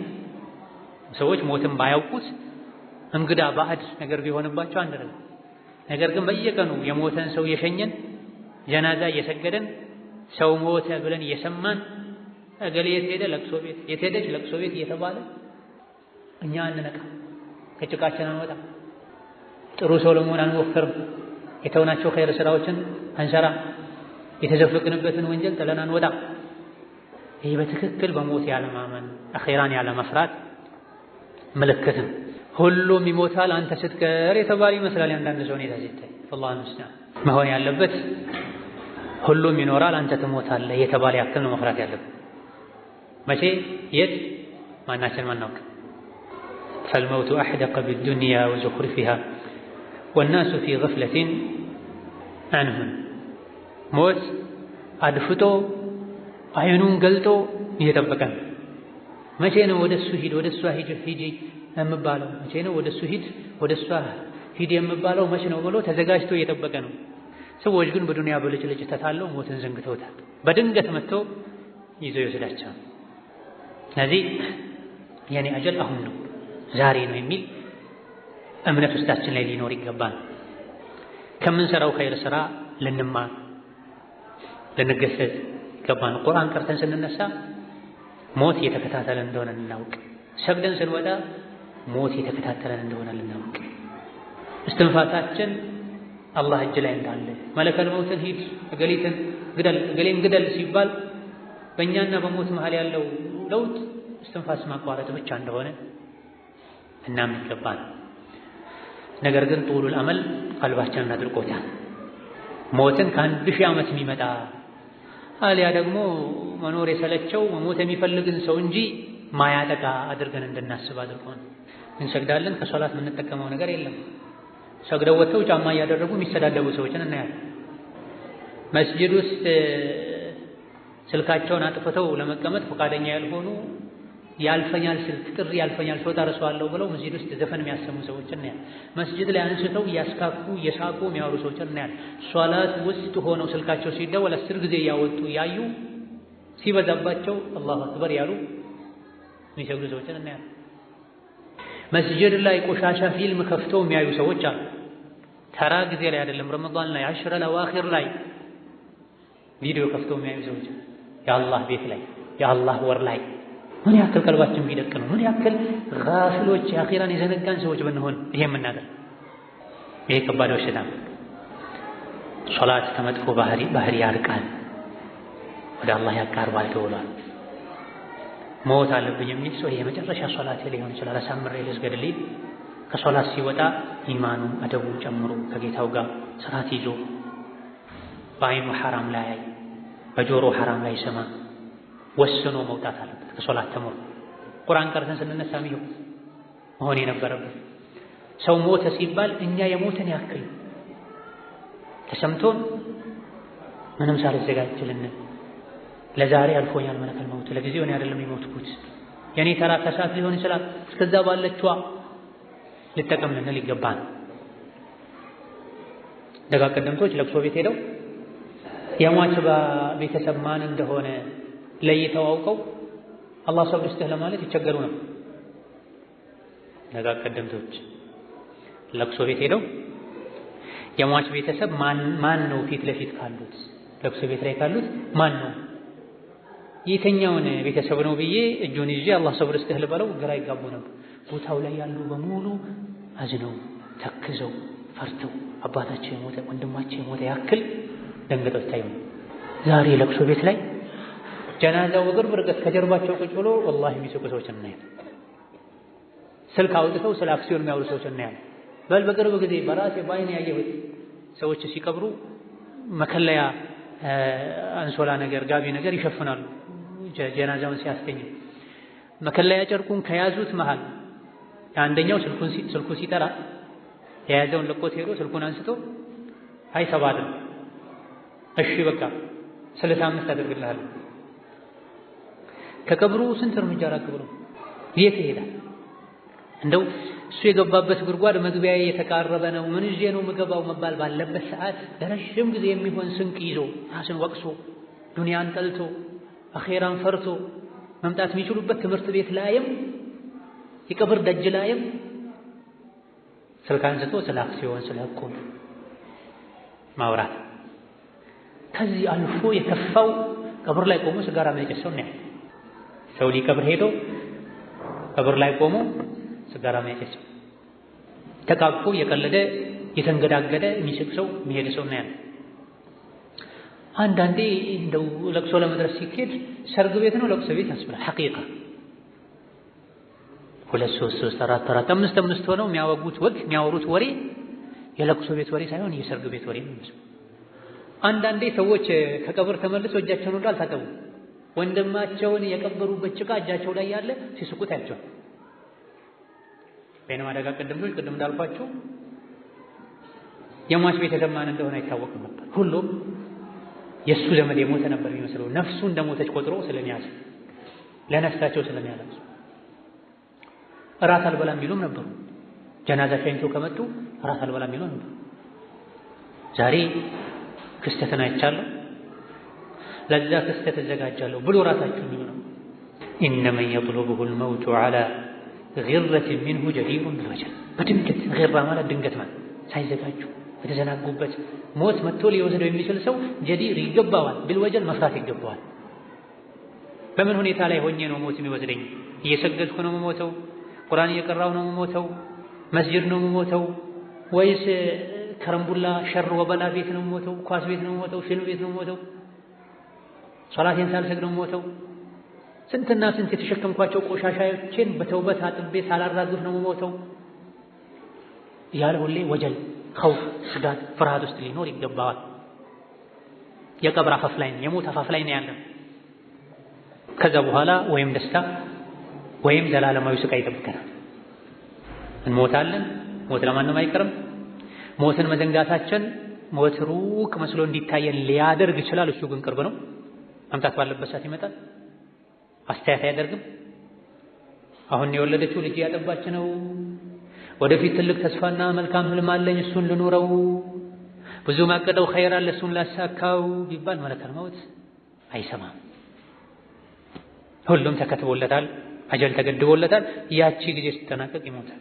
ሰዎች ሞትን ባያውቁት እንግዳ ባዕድ ነገር ቢሆንባቸው አንድ ነገር ግን በየቀኑ የሞተን ሰው የሸኘን ጀናዛ እየሰገደን ሰው ሞተ ብለን እየሰማን እገሌ የት ሄደ ለቅሶ ቤት፣ የት ሄደች ለቅሶ ቤት እየተባለ እኛ አንነቃ፣ ከጭቃችን አንወጣ፣ ጥሩ ሰው ለመሆን አንወፍርም፣ የተውናቸው ኸይር ስራዎችን አንሰራ፣ የተዘፈቅንበትን ወንጀል ጥለን አንወጣ። ይህ በትክክል በሞት ያለማመን አኺራን ያለመፍራት ምልክት ነው። ሁሉም ይሞታል አንተ ስትቀር የተባለ ይመስላል አንዳንድ ሰው ሁኔታ ሲታይ። አላህ ይመስገን መሆን ያለበት ሁሉም ይኖራል አንተ ትሞታለህ የተባለ ያክል ነው መፍራት ያለበት። መቼ የት ማናችን ማናውቅ። فالموت أحدق بالدنيا وزخرفها والناس في غفلة عنهم ሞት አድፍጦ አይኑን ገልጦ እየጠበቀን መቼ ነው ወደሱ ሂድ ወደሷ ሂጂ የምባለው? መቼ ነው ወደሱ ሂድ ወደሷ ሂድ የምባለው? መቼ ነው ብሎ ተዘጋጅቶ እየጠበቀ ነው። ሰዎች ግን በዱንያ በልጭልጭ ተታለው ሞትን ዘንግተውታል። በድንገት መጥቶ ይዞ ይወስዳቸዋል። ስለዚህ የኔ አጀል አሁን ነው ዛሬ ነው የሚል እምነት ውስጣችን ላይ ሊኖር ይገባል። ከምንሰራው ኸይር ስራ ልንማር ልንገሰጽ ይገባል። ቁርአን ቀርተን ስንነሳ ሞት እየተከታተለን እንደሆነ ልናውቅ፣ ሰግደን ስንወጣ ሞት እየተከታተለን እንደሆነ ልናውቅ፣ እስትንፋሳችን አላህ እጅ ላይ እንዳለ መለከል ሞትን ሂድ እገሊትን ግደል እገሌን ግደል ሲባል በእኛና በሞት መሃል ያለው ለውጥ እስትንፋስ ማቋረጥ ብቻ እንደሆነ እናም ይገባል። ነገር ግን ጡሉል አመል ቀልባችንን አድርቆታል። ሞትን ከ1000 ዓመት የሚመጣ አሊያ ደግሞ መኖር የሰለቸው መሞት የሚፈልግን ሰው እንጂ ማያጠቃ አድርገን እንድናስብ አድርጎን እንሰግዳለን። ከሶላት የምንጠቀመው ነገር የለም። ሰግደው ወጥተው ጫማ እያደረጉ የሚሰዳደቡ ሰዎችን እናያለን። መስጂድ ውስጥ ስልካቸውን አጥፍተው ለመቀመጥ ፈቃደኛ ያልሆኑ ያልፈኛል ስልክ ጥሪ ያልፈኛል ሰው ታረሷለሁ ብለው መስጂድ ውስጥ ዘፈን የሚያሰሙ ሰዎችን እናያለን። መስጂድ ላይ አንስተው እያስካኩ እየሳቁ የሚያወሩ ሰዎችን እናያለን። ሶላት ውስጥ ሆነው ስልካቸው ሲደወል 10 ጊዜ እያወጡ ያዩ ሲበዛባቸው አላሁ አክበር ያሉ የሚሰግዱ ሰዎችን እናያለን። መስጂድ ላይ ቆሻሻ ፊልም ከፍተው የሚያዩ ሰዎች አሉ። ተራ ጊዜ ላይ አይደለም፣ ረመዳን ላይ 10 ለዋኺር ላይ ቪዲዮ ከፍተው የሚያዩ ሰዎች የአላህ ቤት ላይ የአላህ ወር ላይ ምን ያክል ቀልባችን ቢደቅ ነው? ምን ያክል ጋፊሎች የአኺራን የዘነጋን ሰዎች ብንሆን ይሄ የምናደርግ? ይሄ ከባድ በሽታ ነው። ሶላት ከመጥፎ ባህሪ ያርቃል፣ ወደ አላህ ያቃርባል ተብሏል። ሞት አለብኝ የሚል ሰው ይሄ መጨረሻ ሶላት ሊሆን ይችላል። አሳምሬ ልስገድልኝ ከሶላት ሲወጣ ኢማኑ አደቡ ጨምሮ ከጌታው ጋር ስርዓት ይዞ በአይኑ ሐራም ላይ በጆሮ ሐራም ላይ ሰማ ወስኖ መውጣት አለበት ከሶላት ተምሮ። ቁርአን ቀርተን ስንነሳ ይኸው መሆን የነበረበት ሰው ሞተ ሲባል እኛ የሞተን ያክል ተሰምቶን ምንም ሳልዘጋጅልን ለዛሬ አልፎኛል መለከል መውት ለጊዜው እኔ አይደለም የሞትኩት የኔ ተራ ከሰዓት ሊሆን ይችላል እስከዛ ባለችዋ ልጠቀም ልንል ይገባል። ደጋ ቀደምቶች ለቅሶ ቤት ሄደው የሟች ቤተሰብ ማን እንደሆነ ለይተው አውቀው አላህ ሰብር ይስጥህ ለማለት ይቸገሩ ነው። ደጋ ቀደምቶች ለቅሶ ቤት ሄደው የሟች ቤተሰብ ማን ነው ፊት ለፊት ካሉት ለቅሶ ቤት ላይ ካሉት ማን ነው የትኛውን ቤተሰብ ነው ብዬ እጁን ይዤ አላህ ሰብር ይስጥህ ልበለው ግራ ይጋቡ ነበር። ቦታው ላይ ያሉ በሙሉ አዝነው ተክዘው ፈርተው አባታቸው የሞተ ወንድማቸው የሞተ ያክል ደንግጠው ታዩ። ዛሬ ለቅሶ ቤት ላይ ጀናዛው በቅርብ ርቀት ከጀርባቸው ቁጭ ብሎ ወላሂ የሚስቁ ሰዎች እናያለን። ስልክ አውጥተው ስለ አክሲዮን የሚያወሩ ሰዎች እናያለን። በቅርብ ጊዜ በራሴ በዓይኔ ያየሁት ሰዎች ሲቀብሩ መከለያ አንሶላ ነገር ጋቢ ነገር ይሸፍናሉ። ጀናዛውን ሲያስተኙ መከለያ ጨርቁን ከያዙት መሃል አንደኛው ስልኩ ሲጠራ የያዘውን ለቆት ሄዶ ስልኩን አንስቶ አይ ሰባድ እሺ በቃ 65 አድርግልሃለሁ። ከቀብሩ ስንት እርምጃ ራቅ ብሎ የት ይሄዳል? እንደው እሱ የገባበት ጉድጓድ መግቢያ የተቃረበ ነው፣ ምን ይዤ ነው የምገባው መባል ባለበት ሰዓት ለረጅም ጊዜ የሚሆን ስንቅ ይዞ ራስን ወቅሶ ዱንያን ጠልቶ አኼራን ፈርቶ መምጣት የሚችሉበት ትምህርት ቤት ላይም የቀብር ደጅ ላይም ስልክ አንስቶ ስለ አክሲዮን ስለ እቁብ ማውራት። ከዚህ አልፎ የከፋው ቀብር ላይ ቆሞ ሲጋራ የሚያጨስ ሰው ነው። ሰው ቀብር ሄዶ ቀብር ላይ ቆሞ ሲጋራ የሚያጨስ ሰው፣ ተቃቅፎ የቀለደ የተንገዳገደ የሚስቅ ሰው የሚሄድ ሰው ነው ያለው። አንዳንዴ እንደው ለቅሶ ለመድረስ ሲኬድ ሰርግ ቤት ነው ለቅሶ ቤት ያስብላል። ሐቂቃ 2 3 4 4 5 5 ሆነው የሚያወጉት ወግ የሚያወሩት ወሬ የለቅሶ ቤት ወሬ ሳይሆን የሰርግ ቤት ወሬ ነው የሚመስለው። አንዳንዴ ሰዎች ከቀብር ተመልሰው እጃቸውን ወደ አልታጠቡ ወንድማቸውን የቀበሩበት ጭቃ እጃቸው ላይ ያለ ሲስቁት ያቸው በእነ ማደጋ ቀደምቶች ቅድም እንዳልኳቸው የሟች ቤት የዘማን እንደሆነ አይታወቅም ነበር። ሁሉም የሱ ዘመድ የሞተ ነበር የሚመስለው። ነፍሱ እንደሞተች ቆጥሮ ስለሚያዝ ለነፍሳቸው ስለሚያለቅሱ እራት አልበላም ይሉም ነበሩ። ጀናዛ ሸኝተው ከመጡ እራት አልበላም ይሉ ነበር። ዛሬ ክስተትን አይቻለሁ ለዛ ክስተት ተዘጋጃለሁ ብሎ ራሳቸውን ይሉ ነው። ኢነመን የጥሉቡሁ الموت على غرة منه جدير بالوجل። በድንገት غራ ማለት ድንገት ማለት ሳይዘጋጁ በተዘናጉበት ሞት መጥቶ ሊወስደው የሚችል ሰው ጀዲር ይገባዋል፣ بالوجل መፍራት ይገባዋል። በምን ሁኔታ ላይ ሆኜ ነው ሞት የሚወስደኝ? እየሰገድኩ ነው የምሞተው? ቁርአን እየቀራሁ ነው የምሞተው? መስጂድ ነው የምሞተው? ወይስ ከረምቡላ ሸር ወበላ ቤት ነው የምሞተው? ኳስ ቤት ነው የምሞተው? ፊልም ቤት ነው የምሞተው? ሶላቴን ሳልሰግድ ነው የምሞተው? ስንትና ስንት የተሸከምኳቸው ቆሻሻዎችን በተውበት አጥቤ ሳላራግፍ ነው የምሞተው? ያለ ሁሌ ወጀል ኸውፍ ስጋት ፍርሃት ውስጥ ሊኖር ይገባዋል። የቀብር አፋፍ ላይ ነው የሞት አፋፍ ላይ ነው ያለው። ከዛ በኋላ ወይም ደስታ ወይም ዘላለማዊ ስቃይ ይጠብቀናል። እንሞታለን። ሞት ለማንም አይቀርም። ሞትን መዘንጋታችን ሞት ሩቅ መስሎ እንዲታየን ሊያደርግ ይችላል። እሱ ግን ቅርብ ነው። መምጣት ባለበት ሰዓት ይመጣል። አስተያየት አያደርግም። አሁን የወለደችው ልጅ ያጠባች ነው። ወደፊት ትልቅ ተስፋና መልካም ህልም አለኝ እሱን ልኑረው፣ ብዙ ማቀደው ኸይር አለ እሱን ላሳካው ቢባል መለከል ሞት አይሰማም። ሁሉም ተከትቦለታል፣ አጀል ተገድቦለታል። ያቺ ጊዜ ስትጠናቀቅ ይሞታል።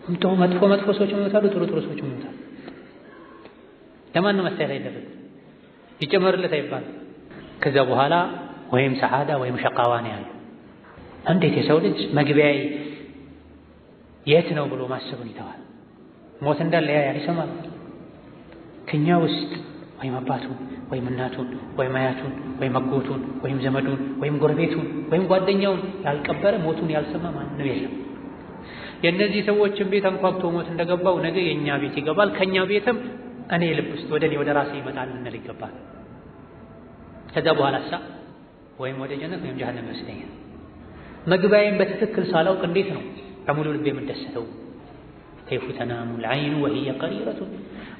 እንተው መጥፎ ሰዎች ይሞታሉ፣ ጥሩ ሰዎች ይሞታሉ። ለማንም አስተያየት አይደረግም፣ ይጨመርለት አይባልም። ከዛ በኋላ ወይም ሰዓዳ ወይም ሸቃዋ ነው ያለው። እንዴት የሰው ልጅ መግቢያዬ የት ነው ብሎ ማሰቡን ይተዋል። ሞት እንዳለ ያያል፣ ይሰማል። ከኛ ውስጥ ወይም አባቱን ወይም እናቱን ወይም አያቱን ወይም አጎቱን ወይም ዘመዱን ወይም ጎረቤቱን ወይም ጓደኛውን ያልቀበረ ሞቱን ያልሰማ ማንም የለም። የእነዚህ ሰዎችን ቤት አንኳኩቶ ሞት እንደገባው ነገ የእኛ ቤት ይገባል። ከኛ ቤትም እኔ ልብ ውስጥ ወደ እኔ ወደ ራሴ ይመጣል እንል ይገባል። ከዛ በኋላ ወይም ወደ ጀነት ወይም ጀሃነም ይወስደኛል። መግቢያዬን በትክክል ሳላውቅ እንዴት ነው በሙሉ ልቤ የምደሰተው? ከይፉ ተናሙ العين وهي قريرة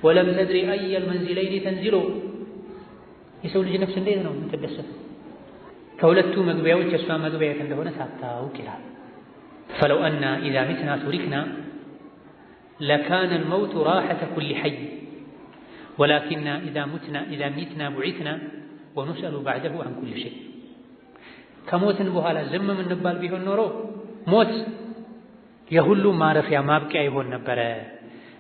ولم تدري أي المنزلين تنزل። የሰው ልጅ ነፍስ እንዴት ነው የምትደሰተው ከሁለቱ መግቢያዎች የሷ መግቢያ የት እንደሆነ ሳታውቅ ይላል። فلو أن إذا متنا تركنا لكان الموت راحة كل حي ولكننا إذا متنا بعثنا ونسأل بعده عن كل شيء። ከሞትን በኋላ ዝም የምንባል ቢሆን ኖሮ ሞት የሁሉም ማረፊያ ማብቂያ ይሆን ነበረ።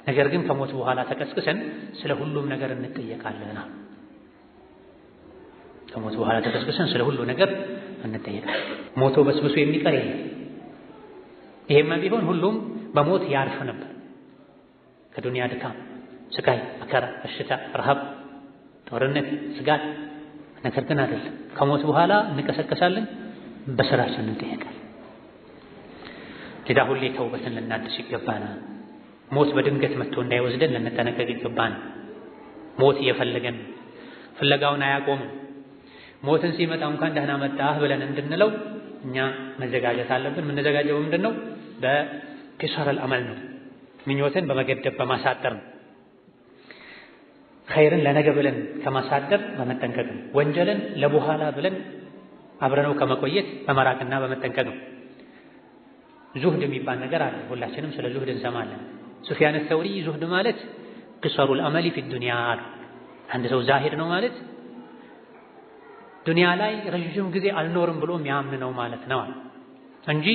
ነገር ግን ከሞት በኋላ ተቀስቅሰን ስለ ሁሉም ነገር እንጠየቃለን። ከሞት በኋላ ተቀስቅሰን ስለ ሁሉ ነገር እንጠየቃለን። ሞቶ በስብሶ የሚቀር የለም። ይሄማ ቢሆን ሁሉም በሞት ያርፍ ነበር። ከዱንያ ድካም፣ ስቃይ፣ መከራ፣ በሽታ፣ ረሃብ፣ ጦርነት፣ ስጋት ነገር ግን አይደለም። ከሞት በኋላ እንቀሰቀሳለን፣ በስራችን እንጠየቃለን። ለዳ ሁሌ ተውበትን ልናድስ ይገባናል። ሞት በድንገት መጥቶ እንዳይወስደን ልንጠነቀቅ ይገባናል። ሞት እየፈለገን ፍለጋውን አያቆምም። ሞትን ሲመጣ እንኳን ደህና መጣህ ብለን እንድንለው እኛ መዘጋጀት አለብን። የምንዘጋጀው ምንድነው? በኪሳር አልአመል ነው። ምኞትን በመገደብ በማሳጠር ነው። ኸይርን ለነገ ብለን ከማሳደር በመጠንቀቅ ነው። ወንጀልን ለበኋላ ብለን አብረነው ከመቆየት በመራቅና በመጠንቀቅ ነው። ዙህድ የሚባል ነገር አለ። ሁላችንም ስለ ዙህድ እንሰማለን። ሱፊያን አልተውሪ ዙህድ ማለት ቅሰሩል አመሊ ፊ ዱንያ አሉ። አንድ ሰው ዛሂድ ነው ማለት ዱንያ ላይ ረጅም ጊዜ አልኖርም ብሎ የሚያምን ነው ማለት ነው እንጂ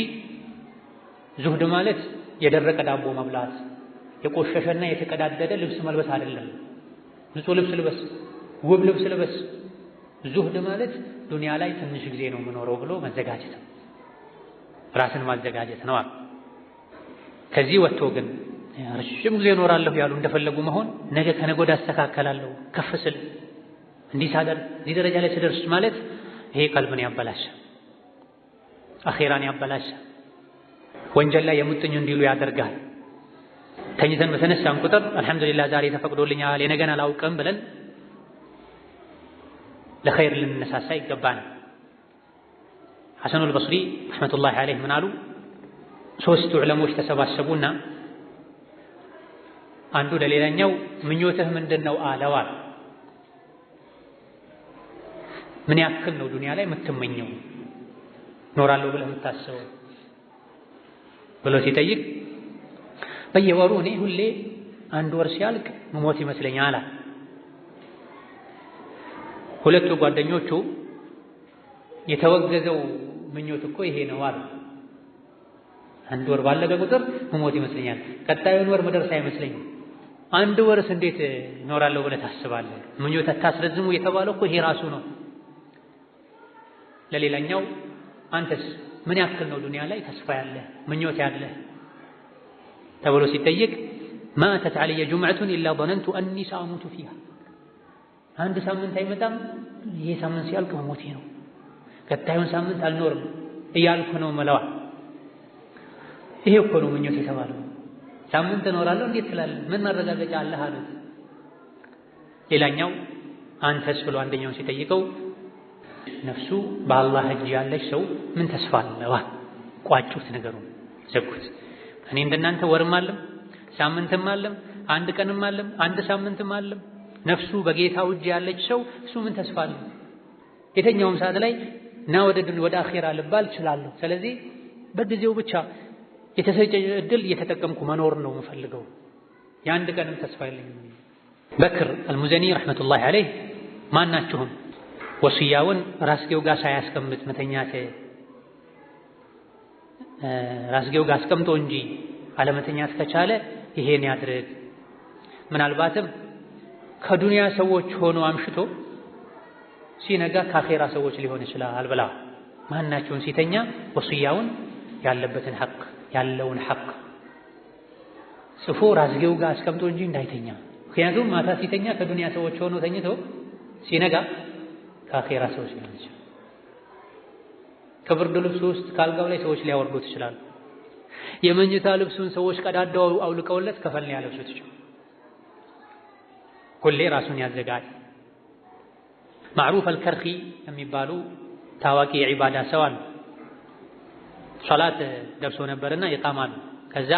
ዙህድ ማለት የደረቀ ዳቦ መብላት፣ የቆሸሸና የተቀዳደደ ልብስ መልበስ አይደለም። ንጹህ ልብስ ልበስ፣ ውብ ልብስ ልበስ። ዙህድ ማለት ዱንያ ላይ ትንሽ ጊዜ ነው የምኖረው ብሎ መዘጋጀት ነው፣ ራስን ማዘጋጀት ነው። ከዚህ ወጥቶ ግን ረጅም ጊዜ እኖራለሁ ያሉ እንደፈለጉ መሆን፣ ነገ ከነገ ወዲያ አስተካከላለሁ፣ ከፍ ስል እንዲህ ሳደርግ እዚህ ደረጃ ላይ ስደርስ ማለት ይሄ ቀልብን ያበላሻል፣ አኼራን ያበላሻል፣ ወንጀል ላይ የሙጥኝ እንዲሉ ያደርጋል። ተኝተን በተነሳን ቁጥር አልሐምዱሊላህ ዛሬ ተፈቅዶልኛል የነገን አላውቅም ብለን ለኸይር ልንነሳሳ ይገባናል። ሐሰኑል በስሪ ረሕመቱላሂ ዐለይህ ምን አሉ? ሶስቱ ዑለሞች ተሰባሰቡና አንዱ ለሌላኛው ምኞትህ ምንድነው አለዋል። ምን ያክል ነው ዱንያ ላይ የምትመኘው ኖራለሁ ብለህ የምታስበው ብሎ ሲጠይቅ በየወሩ እኔ ሁሌ አንድ ወር ሲያልቅ መሞት ይመስለኛል አለ። ሁለቱ ጓደኞቹ የተወገዘው ምኞት እኮ ይሄ ነው አሉ። አንድ ወር ባለቀ ቁጥር መሞት ይመስለኛል፣ ቀጣዩን ወር መድረስ አይመስለኝም። አንድ ወርስ እንዴት እኖራለሁ ብለህ ታስባለህ? ምኞት አታስረዝሙ የተባለው እኮ ይሄ ራሱ ነው። ለሌላኛው አንተስ ምን ያክል ነው ዱንያ ላይ ተስፋ ያለህ ምኞት ያለህ ተብሎ ሲጠይቅ ማተት ዐለየ ጁምዐቱን ኢላ ظነንቱ አኒ ሰአሙቱ ፊሃ፣ አንድ ሳምንት አይመጣም ይሄ ሳምንት ሲያልቅ መሞቴ ነው፣ ቀጣዩን ሳምንት አልኖርም እያልኩ ነው መለዋል። ይሄ እኮ ነው ምኞት የተባለው። ሳምንት እኖራለሁ እንዴት ትላለህ? ምን ማረጋገጫ አለህ አሉት። ሌላኛው አንተስ ብሎ አንደኛውን ሲጠይቀው ነፍሱ በአላህ እጅ ያለች ሰው ምን ተስፋ አለው? ቋጩት፣ ነገሩን ዘጉት። እኔ እንደናንተ ወርም አለም ሳምንትም አለም አንድ ቀንም አለም አንድ ሳምንትም አለም። ነፍሱ በጌታው እጅ ያለች ሰው እሱ ምን ተስፋ አለው? የተኛውም ሰዓት ላይ ና ወደ አኺራ ልባል እችላለሁ። ስለዚህ በጊዜው ብቻ የተሰጠኝ እድል እየተጠቀምኩ መኖር ነው የምፈልገው፣ የአንድ ቀንም ተስፋ የለኝም። በክር አልሙዘኒ ረሕመቱላሂ ዐለይህ ማናችሁም ወስያውን ራስጌው ጋር ሳያስቀምጥ መተኛት ራስጌው ጋር አስቀምጦ እንጂ አለመተኛት ከቻለ ይሄን ያድርግ። ምናልባትም ከዱንያ ሰዎች ሆኖ አምሽቶ ሲነጋ ከአኼራ ሰዎች ሊሆን ይችላል ብላ ማናቸውን ሲተኛ ወስያውን ያለበትን ሐቅ ያለውን ሐቅ ጽፎ ራስጌው ጋር አስቀምጦ እንጂ እንዳይተኛ። ምክንያቱም ማታ ሲተኛ ከዱንያ ሰዎች ሆኖ ተኝቶ ሲነጋ ከአኼራ ሰዎች ሊሆን ይችላል። ከብርድ ልብሱ ውስጥ ካልጋው ላይ ሰዎች ሊያወርዱት ይችላሉ። የመኝታ ልብሱን ሰዎች ቀዳዳው አውልቀውለት ከፈን ሊያለብሱት ይችላል። ሁሌ ራሱን ያዘጋጅ። ማዕሩፍ አልከርኺ የሚባሉ ታዋቂ የዒባዳ ሰው አሉ። ሶላት ደርሶ ነበርና ይቃማሉ። ከዛ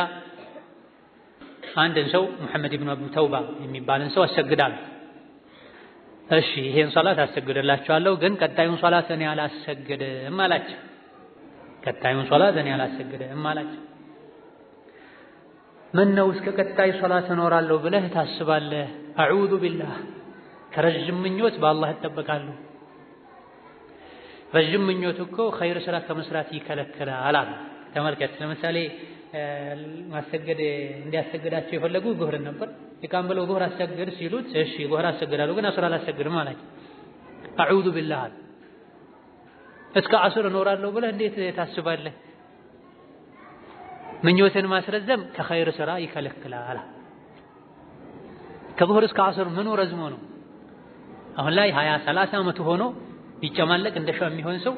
አንድን ሰው ሙሐመድ ኢብኑ አቡ ተውባ የሚባልን ሰው አሰግዳሉ። እሺ ይሄን ሶላት አሰግድላችኋለሁ፣ ግን ቀጣዩን ሶላት እኔ አላሰግድም አላቸው። ቀጣዩን ሶላት እኔ አላሰግድም አላቸው። ምን ነው እስከ ቀጣይ ሶላት እኖራለሁ ብለህ ታስባለህ? አዑዙ ቢላህ ከረጅም ምኞት በአላህ እጠበቃለሁ። ረጅም ምኞት እኮ ኸይር ስራ ከመስራት ይከለክላል አሉ። ተመልከት፣ ለምሳሌ ማሰገድ እንዲያሰግዳቸው የፈለጉ ዙህርን ነበር። ይቃም ብለው ዙህር አሰግድ ሲሉት እሺ ዙህር አሰግዳለሁ ግን አስር አላሰግድም አላቸው። አዑዙ ቢላህ እስከ አስር እኖራለሁ ብለህ እንዴት ታስባለህ? ምኞትን ማስረዘም ከኸይር ስራ ይከለክላል። ከዙህር እስከ አስር ምኑ ረዝሞ ነው? አሁን ላይ 20-30 ዓመቱ ሆኖ ይጨማለቅ እንደሻው የሚሆን ሰው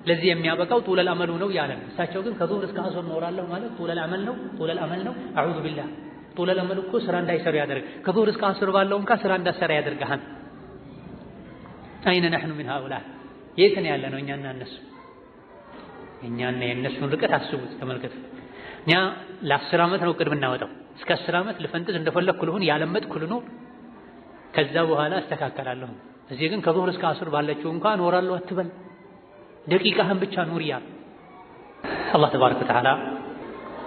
ለዚህ የሚያበቃው ጡለል አመሉ ነው ያለ። እሳቸው ግን ከዙህር እስከ አስር እኖራለሁ ማለት ጡለል አመል ነው፣ ጡለል አመል ነው። አዑዙ ቢላህ ጡለል አመል እኮ ስራ እንዳይሰሩ ያደርግ። ከዙህር እስከ አስር ባለው እንኳን ስራ እንዳሰራ ያደርጋል። አይነ ነህኑ ምን هؤلاء የት ነው ያለ ነው? እኛና እነሱ፣ እኛና የእነሱን ርቀት አስቡት፣ ተመልከቱ። እኛ ለ10 ዓመት ነው ቅድም እናወጣው። እስከ 10 ዓመት ልፈንጥዝ እንደፈለኩ ልሁን ያለመጥኩ ልኖር፣ ከዛ በኋላ አስተካከላለሁ። እዚህ ግን ከዙህር እስከ አስር ባለችው እንኳን እኖራለሁ አትበል፣ ደቂቃህን ብቻ ኑር ያ። አላህ ተባረከ ወተዓላ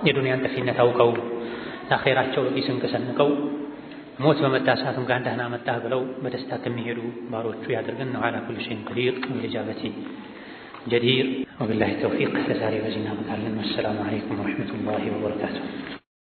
የዱንያን ጠፊነት አውቀው ለአኼራቸው በቂ ስንቅ ሰንቀው ሞት በመጣ ሰዓት እንኳን ደህና መጣህ ብለው በደስታ ከሚሄዱ ባሮቹ ያድርገን ነው። ዐላ ኩሊ ሸይኢን ቀዲር ወቢልኢጃበቲ ጀዲር። ወቢላሂ ተውፊቅ። ለዛሬ በዚህ እናበቃለን። ወሰላሙ ዐለይኩም ወረሕመቱላሂ ወበረካቱሁ።